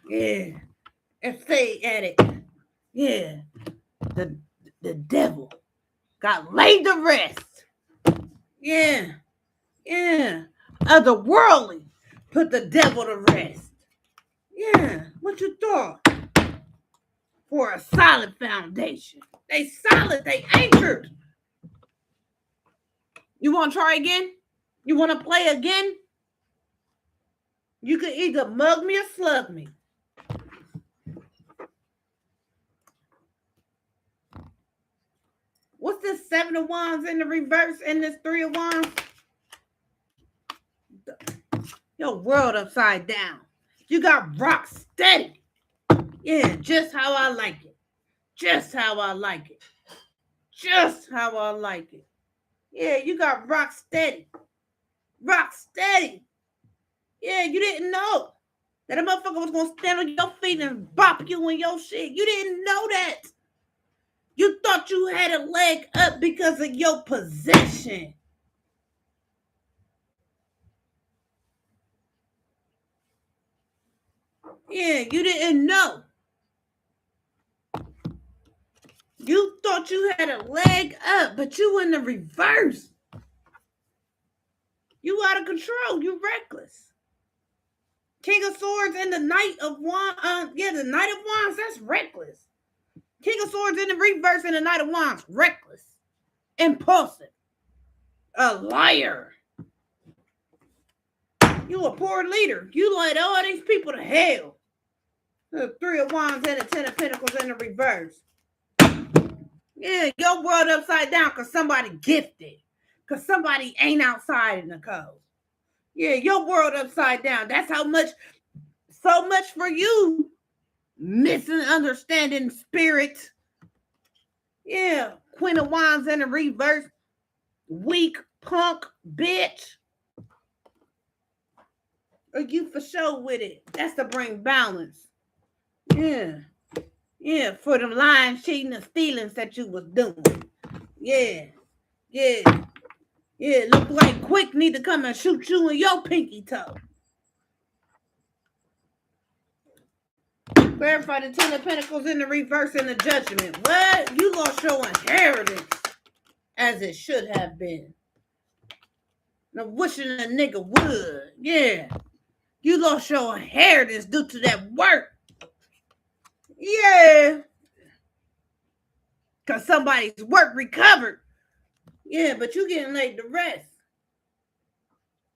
Yeah. And stay at it. Yeah. The devil got laid to rest. Yeah. Yeah. Otherworldly put the devil to rest. Yeah. What you thought? For a solid foundation. They solid. They anchored. You want to try again? You want to play again? You can either mug me or slug me. What's this 7 of Wands in the reverse and this 3 of Wands? Your world upside down. You got rock steady. Yeah, just how I like it. Just how I like it. Just how I like it. Yeah, you got rock steady. Rock steady. Yeah, you didn't know that a motherfucker was gonna stand on your feet and bop you in your shit. You didn't know that. You thought you had a leg up because of your possession. Yeah, you didn't know. You thought you had a leg up, but you in the reverse. You out of control. You reckless. King of Swords and the Knight of Wands. The Knight of Wands, that's reckless. King of Swords in the reverse and the Knight of Wands, reckless. Impulsive. A liar. You a poor leader. You led all these people to hell. The Three of Wands and the Ten of Pentacles in the reverse. Yeah, your world upside down because somebody gifted. Because somebody ain't outside in the code. Yeah, your world upside down. That's how much, so much for you. Missing understanding spirit. Yeah, Queen of Wands in the reverse. Weak punk bitch. Or you for sure with it. That's to bring balance. Yeah. Yeah, for them lying, cheating, and stealing that you was doing. Yeah. Yeah. Yeah, look like Quick need to come and shoot you in your pinky toe. Clarify the Ten of Pentacles in the reverse and the Judgment. What? You lost your inheritance as it should have been. Now wishing a nigga would. Yeah. You lost your inheritance due to that work. Yeah. Because somebody's work recovered. Yeah, but you getting laid to rest.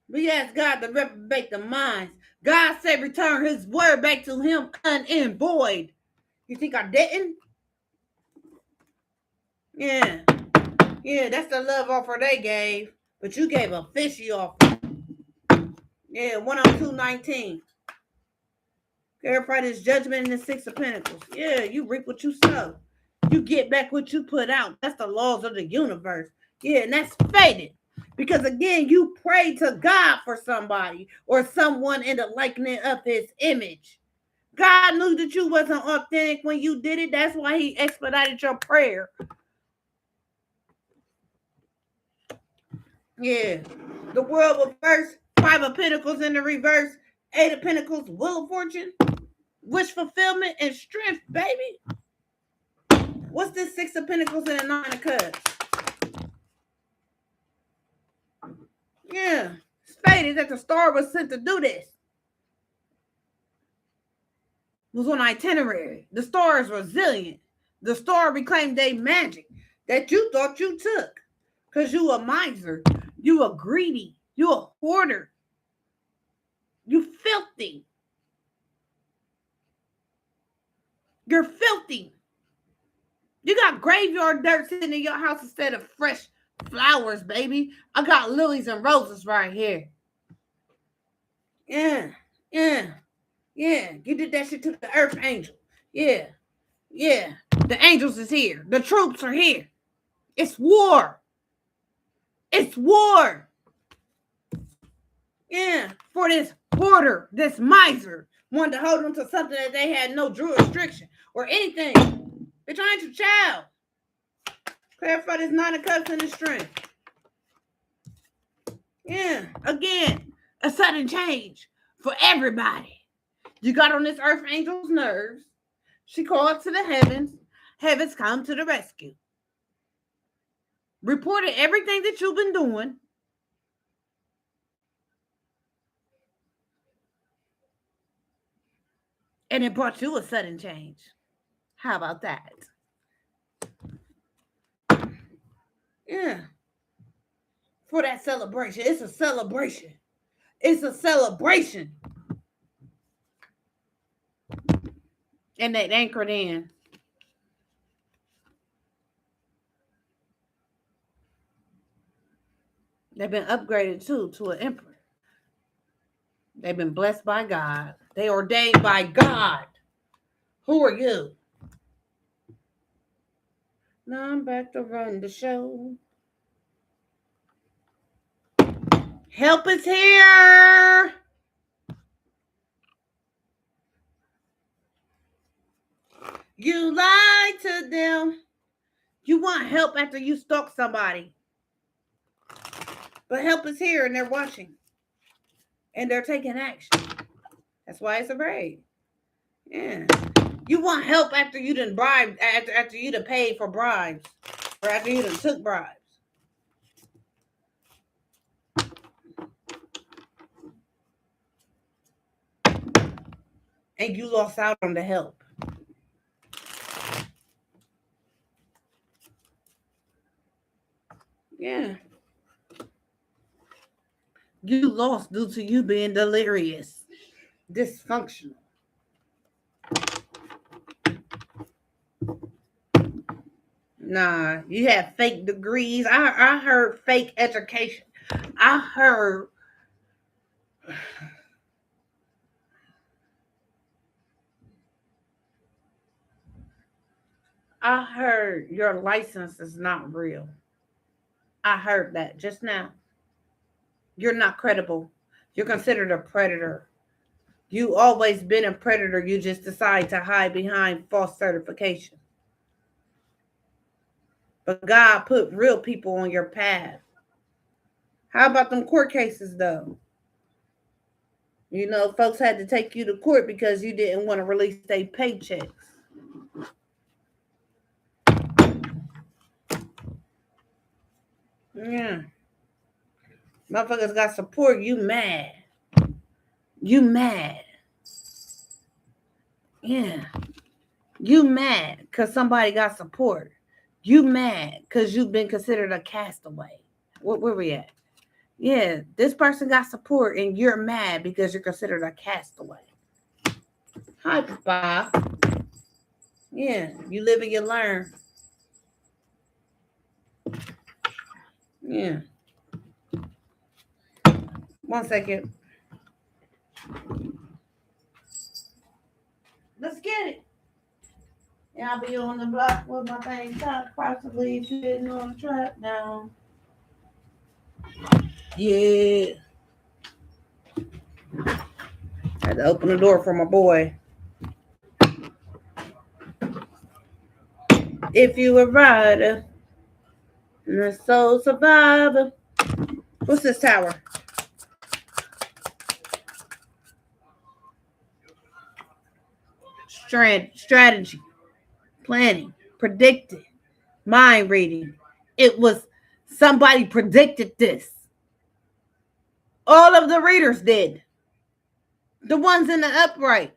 We ask God to reprobate the minds. God said return his word back to him unvoid. You think I didn't? Yeah. Yeah, that's the love offer they gave. But you gave a fishy offer. Yeah, 102:19. Clarify this Judgment in the Six of Pentacles. Yeah, you reap what you sow. You get back what you put out. That's the laws of the universe. Yeah, and that's fated. Because again, you pray to God for somebody or someone in the likeness of his image. God knew that you wasn't authentic when you did it. That's why he expedited your prayer. Yeah. The world reverse. Five of Pentacles in the reverse. Eight of Pentacles, Wheel of Fortune. Wish fulfillment and strength, baby. What's this Six of Pentacles and a Nine of Cups? Yeah. It's fated that the star was sent to do this. It was on itinerary. The star is resilient. The star reclaimed their magic that you thought you took. Because you a miser. You a greedy. You a hoarder. You filthy. You're filthy. You got graveyard dirt sitting in your house instead of fresh flowers, baby. I got lilies and roses right here. Yeah. Yeah. Yeah. You did that shit to the earth angel. Yeah. Yeah. The angels is here. The troops are here. It's war. It's war. Yeah. For this hoarder, this miser, wanted to hold on to something that they had no jurisdiction or anything. Bitch, I ain't your child. Clarify this Nine of Cups and the strength. Yeah. Again, a sudden change for everybody. You got on this earth angel's nerves. She called to the heavens. Heavens come to the rescue. Reported everything that you've been doing. And it brought you a sudden change. How about that? Yeah. For that celebration. It's a celebration. It's a celebration. And they anchored in. They've been upgraded too to an emperor. They've been blessed by God. They ordained by God. Who are you? Now I'm back to run the show. Help is here. You lied to them. You want help after you stalk somebody. But help is here and they're watching. And they're taking action. That's why it's a raid. Yeah. You want help after you done bribed, after you done paid for bribes. Or after you done took bribes. And you lost out on the help. Yeah. You lost due to you being delirious. Dysfunctional. Nah, you have fake degrees. I heard fake education. I heard your license is not real. I heard that just now. You're not credible. You're considered a predator. You always been a predator. You just decide to hide behind false certification. But God put real people on your path. How about them court cases though? You know, folks had to take you to court because you didn't want to release their paychecks. Yeah. Motherfuckers got support. You mad. You mad. Yeah. You mad because somebody got support. You mad because you've been considered a castaway. Where we at? Yeah, this person got support and you're mad because you're considered a castaway. Hi, Papa. Yeah, you live and you learn. Yeah. 1 second. Let's get it. Yeah, I'll be on the block with my thing top, possibly sitting on the trap now. Yeah. I had to open the door for my boy. If you a rider and a soul survivor. What's this tower? Strategy, planning, predicting, mind reading. It was somebody predicted this. All of the readers did. The ones in the upright.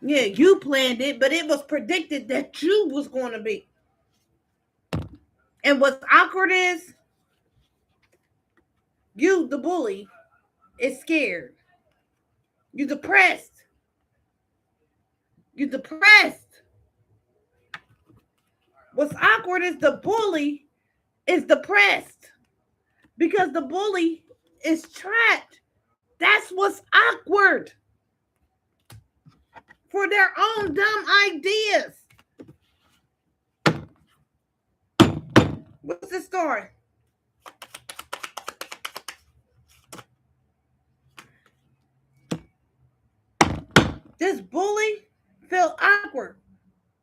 Yeah, you planned it, but it was predicted that you was going to be. And what's awkward is you, the bully, is scared. You depressed. You depressed. What's awkward is the bully is depressed because the bully is trapped. That's what's awkward. For their own dumb ideas. What's the story? This bully felt awkward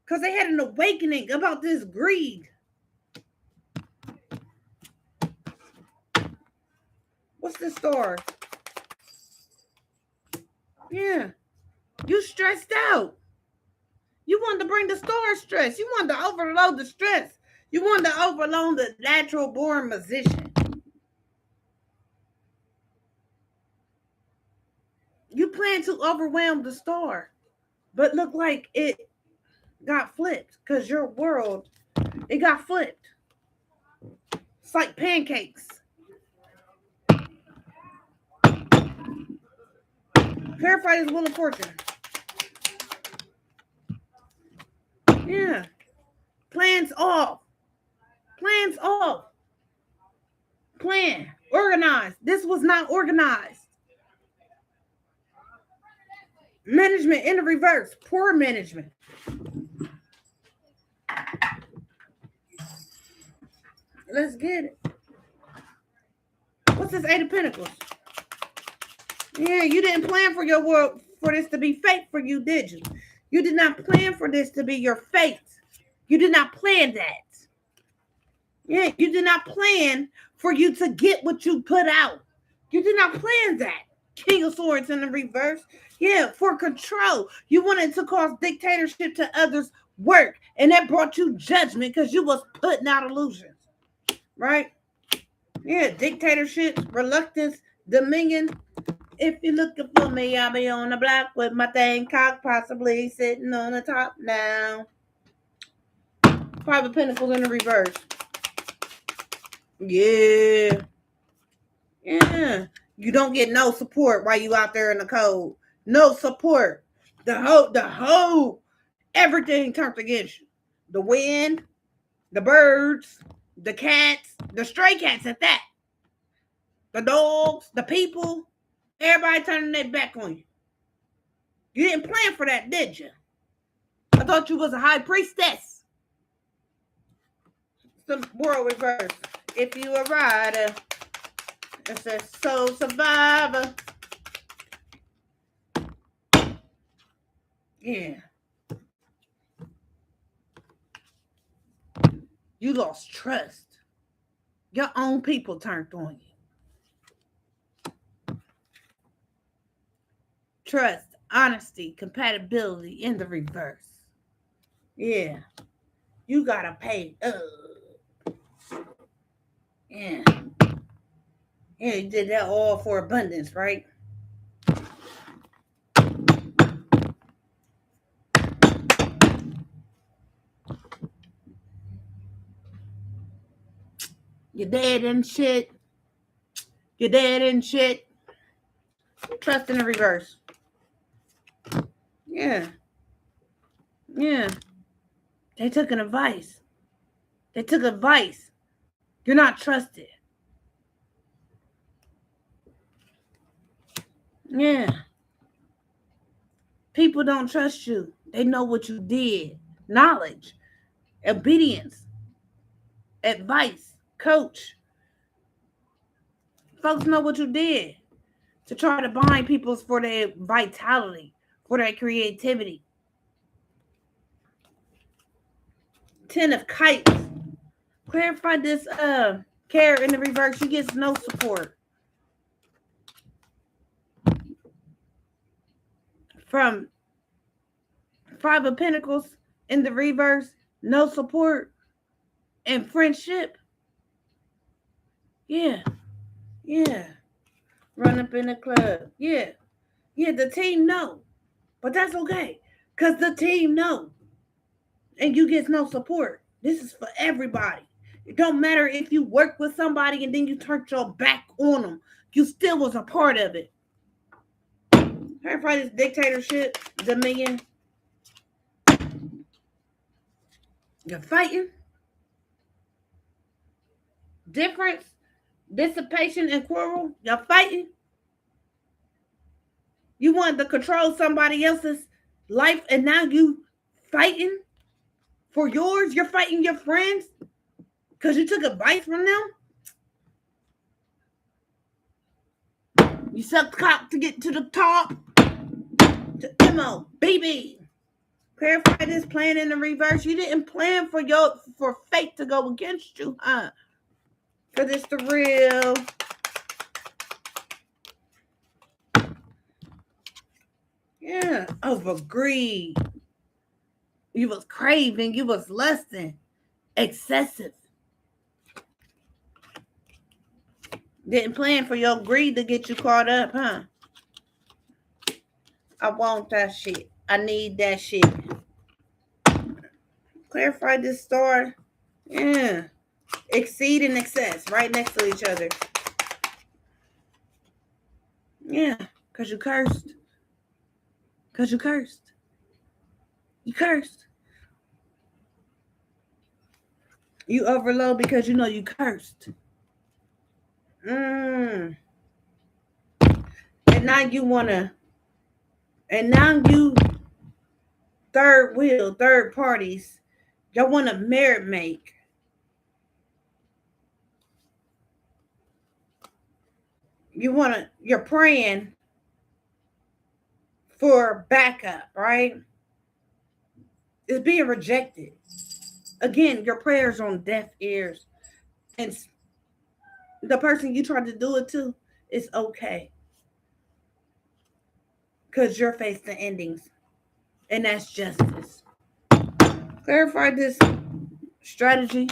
because they had an awakening about this greed. What's the story? Yeah. You stressed out. You wanted to bring the store stress. You wanted to overload the stress. You wanted to overload the natural born musician. You plan to overwhelm the store, but look like it got flipped because your world, it got flipped. It's like pancakes. Paraphrase Wheel of Fortune. Yeah. Plans off. Plans off. Plan. Organized. This was not organized. Management in the reverse. Poor management. Let's get it. What's this Eight of Pentacles? Yeah, you didn't plan for your world for this to be fate for you, did you? You did not plan for this to be your fate. You did not plan that. Yeah, you did not plan for you to get what you put out. You did not plan that. King of Swords in the reverse. Yeah, for control. You wanted to cause dictatorship to others' work, and that brought you judgment because you was putting out illusions. Right? Yeah, dictatorship, reluctance, dominion. If you're looking for me, I'll be on the block with my thing cocked, possibly sitting on the top now. Five of Pentacles in the reverse. Yeah. Yeah. You don't get no support while you out there in the cold. No support. The whole, everything turned against you. The wind, the birds, the cats, the stray cats at that. The dogs, the people, everybody turning their back on you. You didn't plan for that, did you? I thought you was a high priestess. The world reverse. If you a rider, it's a soul survivor. Yeah. You lost trust. Your own people turned on you. Trust, honesty, compatibility in the reverse. Yeah. You gotta pay up. Yeah. Yeah, you did that all for abundance, right? You're dead and shit. You're dead and shit. Trust in the reverse. Yeah. Yeah. They took an advice. They took advice. You're not trusted. Yeah. People don't trust you. They know what you did. Knowledge, obedience, advice, coach. Folks know what you did to try to bind people for their vitality, for their creativity. 10 of kites. Clarify this care in the reverse. She gets no support from 5 of Pentacles in the reverse. No support and friendship. Yeah. Yeah. Run up in the club. Yeah. Yeah, the team know. But that's okay. Because the team know. And you get no support. This is for everybody. It don't matter if you work with somebody and then you turned your back on them. You still was a part of it. Everybody, this dictatorship, dominion. You're fighting. Difference, dissipation, and quarrel. You're fighting. You wanted to control somebody else's life, and now you fighting for yours. You're fighting your friends because you took advice from them. You sucked cock to get to the top. To MO, baby. Clarify this plan in the reverse. You didn't plan for fate to go against you, huh? For this to real. Yeah, over greed. You was craving, you was lusting, excessive. Didn't plan for your greed to get you caught up, huh? I want that shit. I need that shit. Clarify this star. Yeah. Exceed and excess, right next to each other. Yeah, because you cursed. Because you cursed. You cursed. You overload because you know you cursed. And now you want to And now you third wheel, third parties, y'all want to merit make. You're praying for backup, right? It's being rejected. Again, your prayers on deaf ears. And the person you tried to do it to is okay. Because you're facing the endings. And that's justice. Clarify this strategy.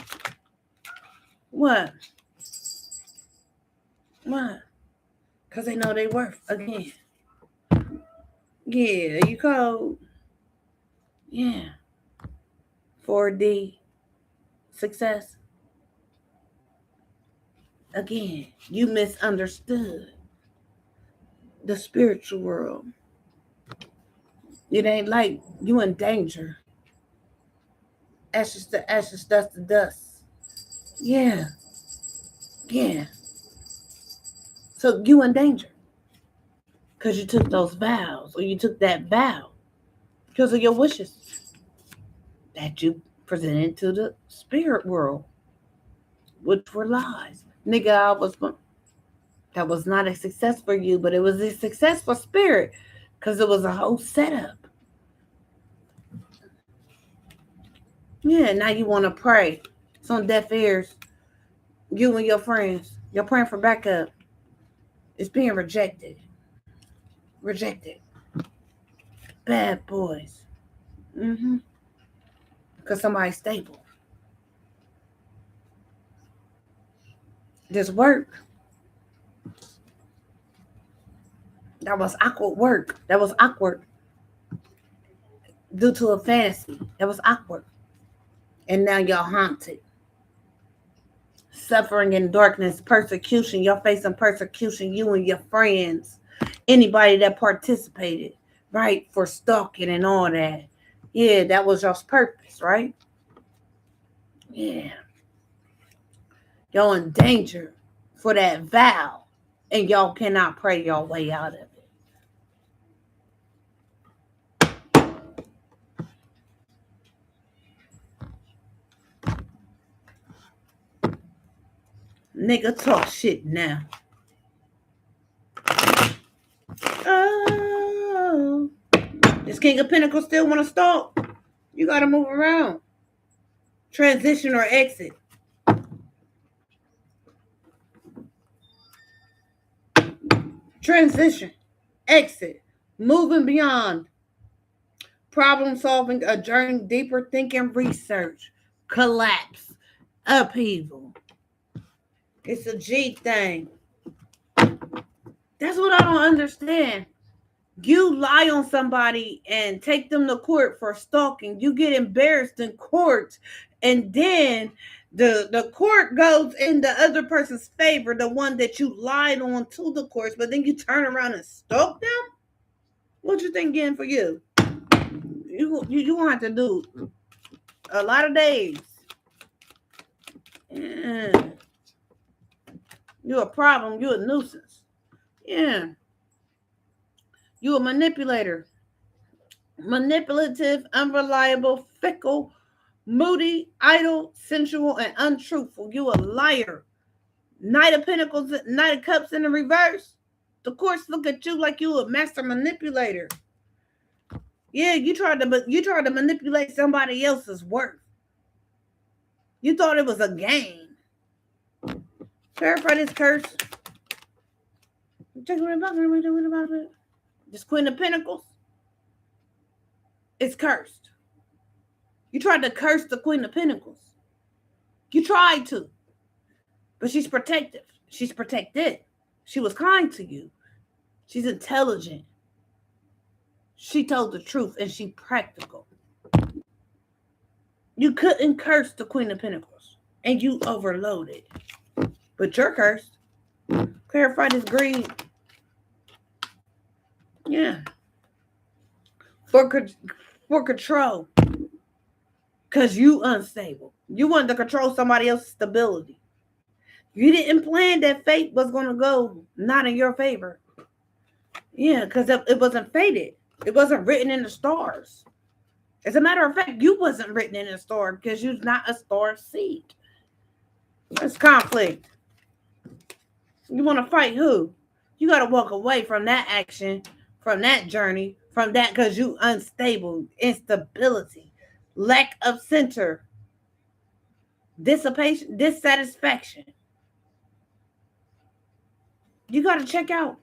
What? What? Because they know they worth again. Yeah, you code. Yeah. 4D. Success. Again, you misunderstood the spiritual world. It ain't like you in danger. Ashes to ashes, dust to dust. Yeah. Yeah. So you in danger. Because you took those vows, or you took that vow because of your wishes that you presented to the spirit world, which were lies. Nigga, that was not a success for you, but it was a success for spirit because it was a whole setup. Yeah, now you want to pray. It's on deaf ears. You and your friends, you're praying for backup. It's being rejected. Rejected. Bad boys. Because somebody's stable. This work. That was awkward work. That was awkward. Due to a fantasy. That was awkward. And now you're haunted. Suffering in darkness, persecution. You're facing persecution, you and your friends. Anybody that participated, right? For stalking and all that. Yeah, that was your purpose, right? Yeah. You're in danger for that vow. And y'all cannot pray your way out of it. Nigga, talk shit now. Oh. This King of Pentacles still want to stalk? You got to move around. Transition or exit. Transition. Exit. Moving beyond. Problem solving, a journey deeper thinking, research. Collapse. Upheaval. It's a G thing. That's what I don't understand. You lie on somebody and take them to court for stalking. You get embarrassed in court, and then the court goes in the other person's favor, the one that you lied on to the courts, but then you turn around and stalk them? What you think getting for you? You want to do a lot of days. Yeah. You're a problem. You're a nuisance. Yeah. You're a manipulator. Manipulative, unreliable, fickle, moody, idle, sensual, and untruthful. You a liar. Knight of Pentacles, Knight of Cups in the reverse. The courts look at you like you a master manipulator. Yeah, you tried to manipulate somebody else's worth. You thought it was a game. Clarify this curse. This Queen of Pentacles. It's cursed. You tried to curse the Queen of Pentacles. You tried to. But she's protective. She's protected. She was kind to you. She's intelligent. She told the truth and she's practical. You couldn't curse the Queen of Pentacles. And you overloaded. But you're cursed. Clarify this greed. Yeah. For control. Because you unstable. You wanted to control somebody else's stability. You didn't plan that fate was going to go not in your favor. Yeah, because it wasn't fated. It wasn't written in the stars. As a matter of fact, you wasn't written in a star because you're not a star seed. It's conflict. You want to fight who? You got to walk away from that action, from that journey, from that because you unstable, instability, lack of center, dissipation, dissatisfaction. You got to check out.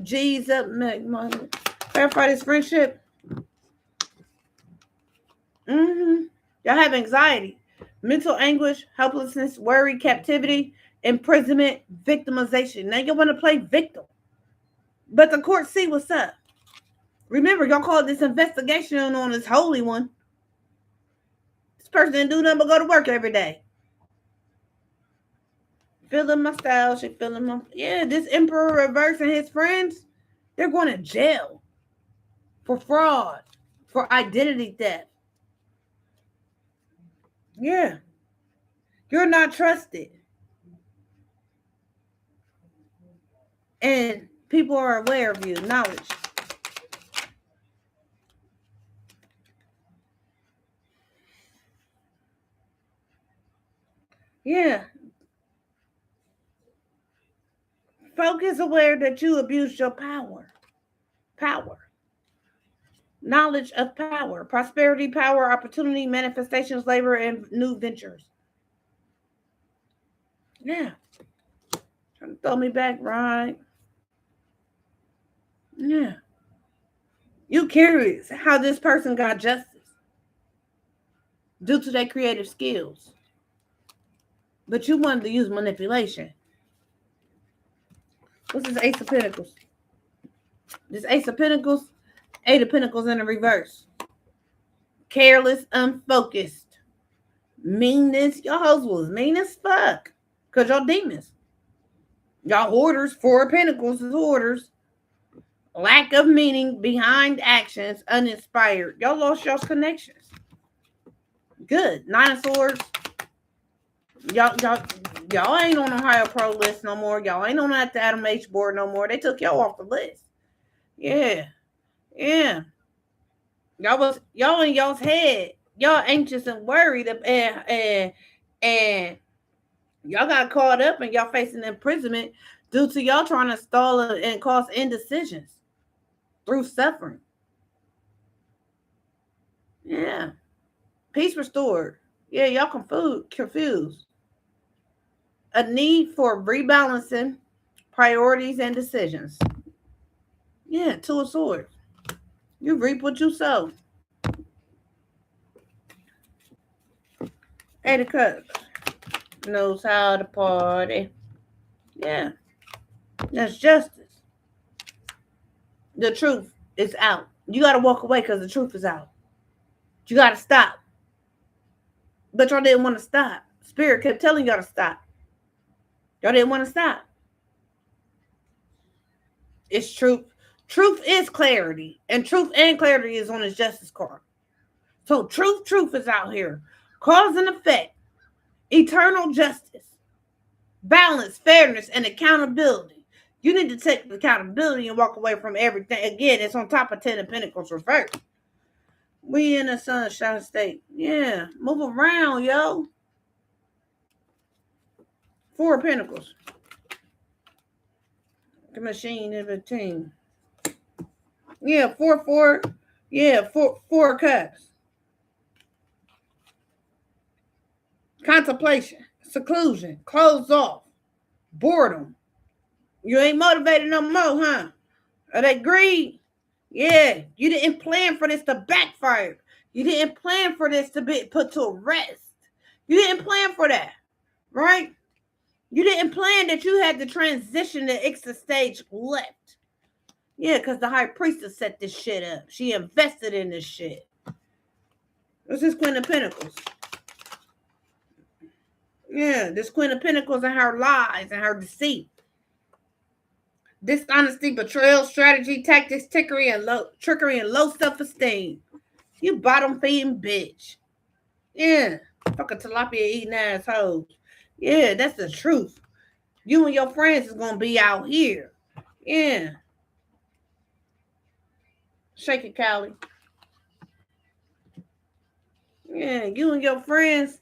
G's up, verify this friendship. Y'all have anxiety, mental anguish, helplessness, worry, captivity, imprisonment, victimization. Now you want to play victim. But the court see what's up. Remember, y'all called this investigation on this holy one. This person didn't do nothing but go to work every day. Feeling my style, she feeling my... Yeah, this Emperor Reverse and his friends, they're going to jail for fraud, for identity theft. Yeah. You're not trusted. And people are aware of you. Knowledge. Yeah. Focus aware that you abused your power. Power. Knowledge of power. Prosperity, power, opportunity, manifestations, labor, and new ventures. Yeah. Trying to throw me back, right? Yeah. You curious how this person got justice due to their creative skills. But you wanted to use manipulation. What's this Ace of Pentacles? This Ace of Pentacles, Eight of Pentacles in the reverse. Careless, unfocused. Meanness. Your hoes was mean as fuck. Because y'all demons. Y'all hoarders. Four of Pentacles is hoarders. Lack of meaning behind actions. Uninspired. Y'all lost y'all's connections. Good. Nine of Swords. Y'all ain't on the Ohio Pro list no more. Y'all ain't on the Adam H board no more. They took y'all off the list. Yeah. Yeah. Y'all in y'all's head. Y'all anxious and worried and y'all got caught up and y'all facing imprisonment due to y'all trying to stall and cause indecisions through suffering. Yeah. Peace restored. Yeah, y'all confused. A need for rebalancing priorities and decisions. Yeah, Two of Swords. You reap what you sow. Eight of Cups. Knows how to party. Yeah. That's justice. The truth is out. You got to walk away because the truth is out. You got to stop. But y'all didn't want to stop. Spirit kept telling y'all to stop. Y'all didn't want to stop. It's truth. Truth is clarity. And truth and clarity is on his justice card. So truth is out here. Cause and effect. Eternal justice. Balance, fairness, and accountability. You need to take accountability and walk away from everything. Again, it's on top of 10 of Pentacles reverse. We in a sunshine state. Yeah. Move around, yo. Four of Pentacles. The machine in the team. Yeah, four. Yeah, four cups. Contemplation. Seclusion. Closed off. Boredom. You ain't motivated no more, huh? Are they greed? Yeah, you didn't plan for this to backfire. You didn't plan for this to be put to rest. You didn't plan for that, right? You didn't plan that you had to transition to exit stage left. Yeah, because the high priestess set this shit up. She invested in this shit. What's this Queen of Pentacles? Yeah, this Queen of Pentacles and her lies and her deceit. Dishonesty, betrayal, strategy, tactics, trickery, and low self-esteem. You bottom feeding bitch. Yeah. Fucking tilapia eating assholes. Yeah, that's the truth. You and your friends is gonna be out here. Yeah. Shake it, Callie. Yeah, you and your friends.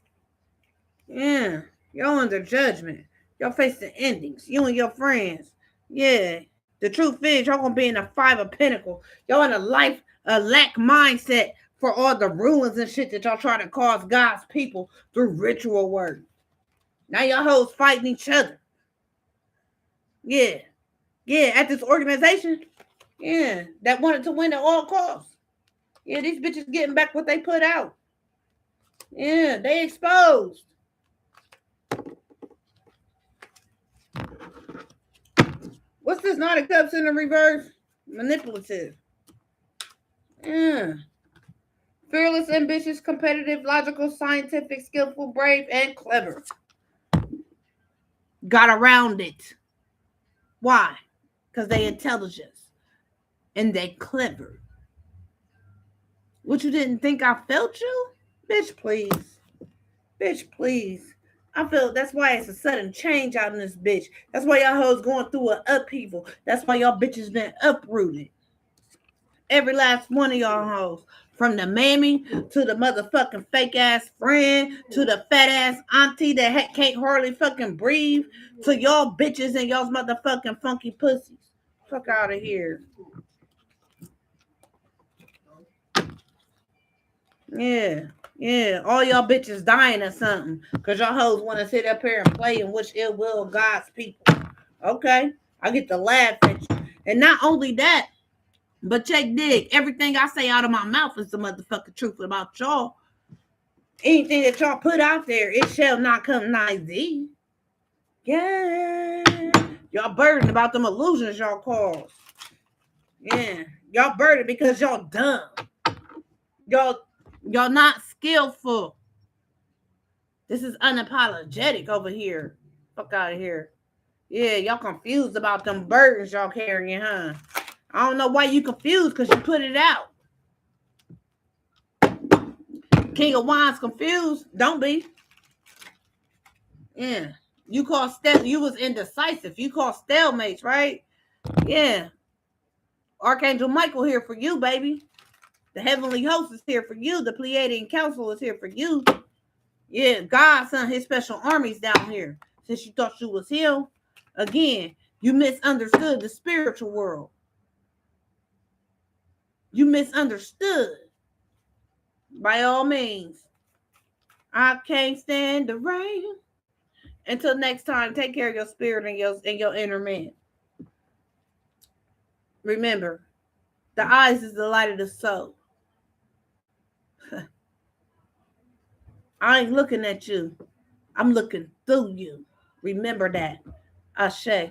Yeah, y'all under judgment. Y'all facing endings. You and your friends. Yeah. The truth is, y'all gonna be in a 5 of Pentacles. Y'all in a lack mindset for all the ruins and shit that y'all trying to cause God's people through ritual work. Now y'all hoes fighting each other. Yeah. Yeah, at this organization. Yeah, that wanted to win at all costs. Yeah, these bitches getting back what they put out. Yeah, they exposed. What's this Knight of Cups in the reverse? Manipulative. Yeah. Fearless, ambitious, competitive, logical, scientific, skillful, brave, and clever. Got around it. Why? Because they intelligent and they clever. What, you didn't think I felt you? Bitch, please. Bitch, please. I feel that's why it's a sudden change out in this bitch. That's why y'all hoes going through an upheaval. That's why y'all bitches been uprooted. Every last one of y'all hoes. From the mammy to the motherfucking fake ass friend to the fat ass auntie that can't hardly fucking breathe to y'all bitches and y'all's motherfucking funky pussies. Fuck out of here. Yeah. Yeah. All y'all bitches dying or something. Because y'all hoes want to sit up here and play and wish ill will God's people. Okay. I get to laugh at you. And not only that, but check dig. Everything I say out of my mouth is the motherfucking truth about y'all. Anything that y'all put out there, it shall not come nigh thee. Yeah. Y'all burdened about them illusions y'all cause. Yeah. Y'all burdened because y'all dumb. Y'all not skillful. This is unapologetic over here. Fuck out of here. Yeah, y'all confused about them burdens y'all carrying, huh? I don't know why you confused, because you put it out. King of Wands confused. Don't be. Yeah. You was indecisive. You called stalemates, right? Yeah. Archangel Michael here for you, baby. The heavenly host is here for you. The Pleiadian council is here for you. Yeah, God sent his special armies down here. Since you thought you was him, again, you misunderstood the spiritual world. You misunderstood. By all means, I can't stand the rain. Until next time, take care of your spirit and your inner man. Remember, the eyes is the light of the soul. I ain't looking at you. I'm looking through you. Remember that. Ashe.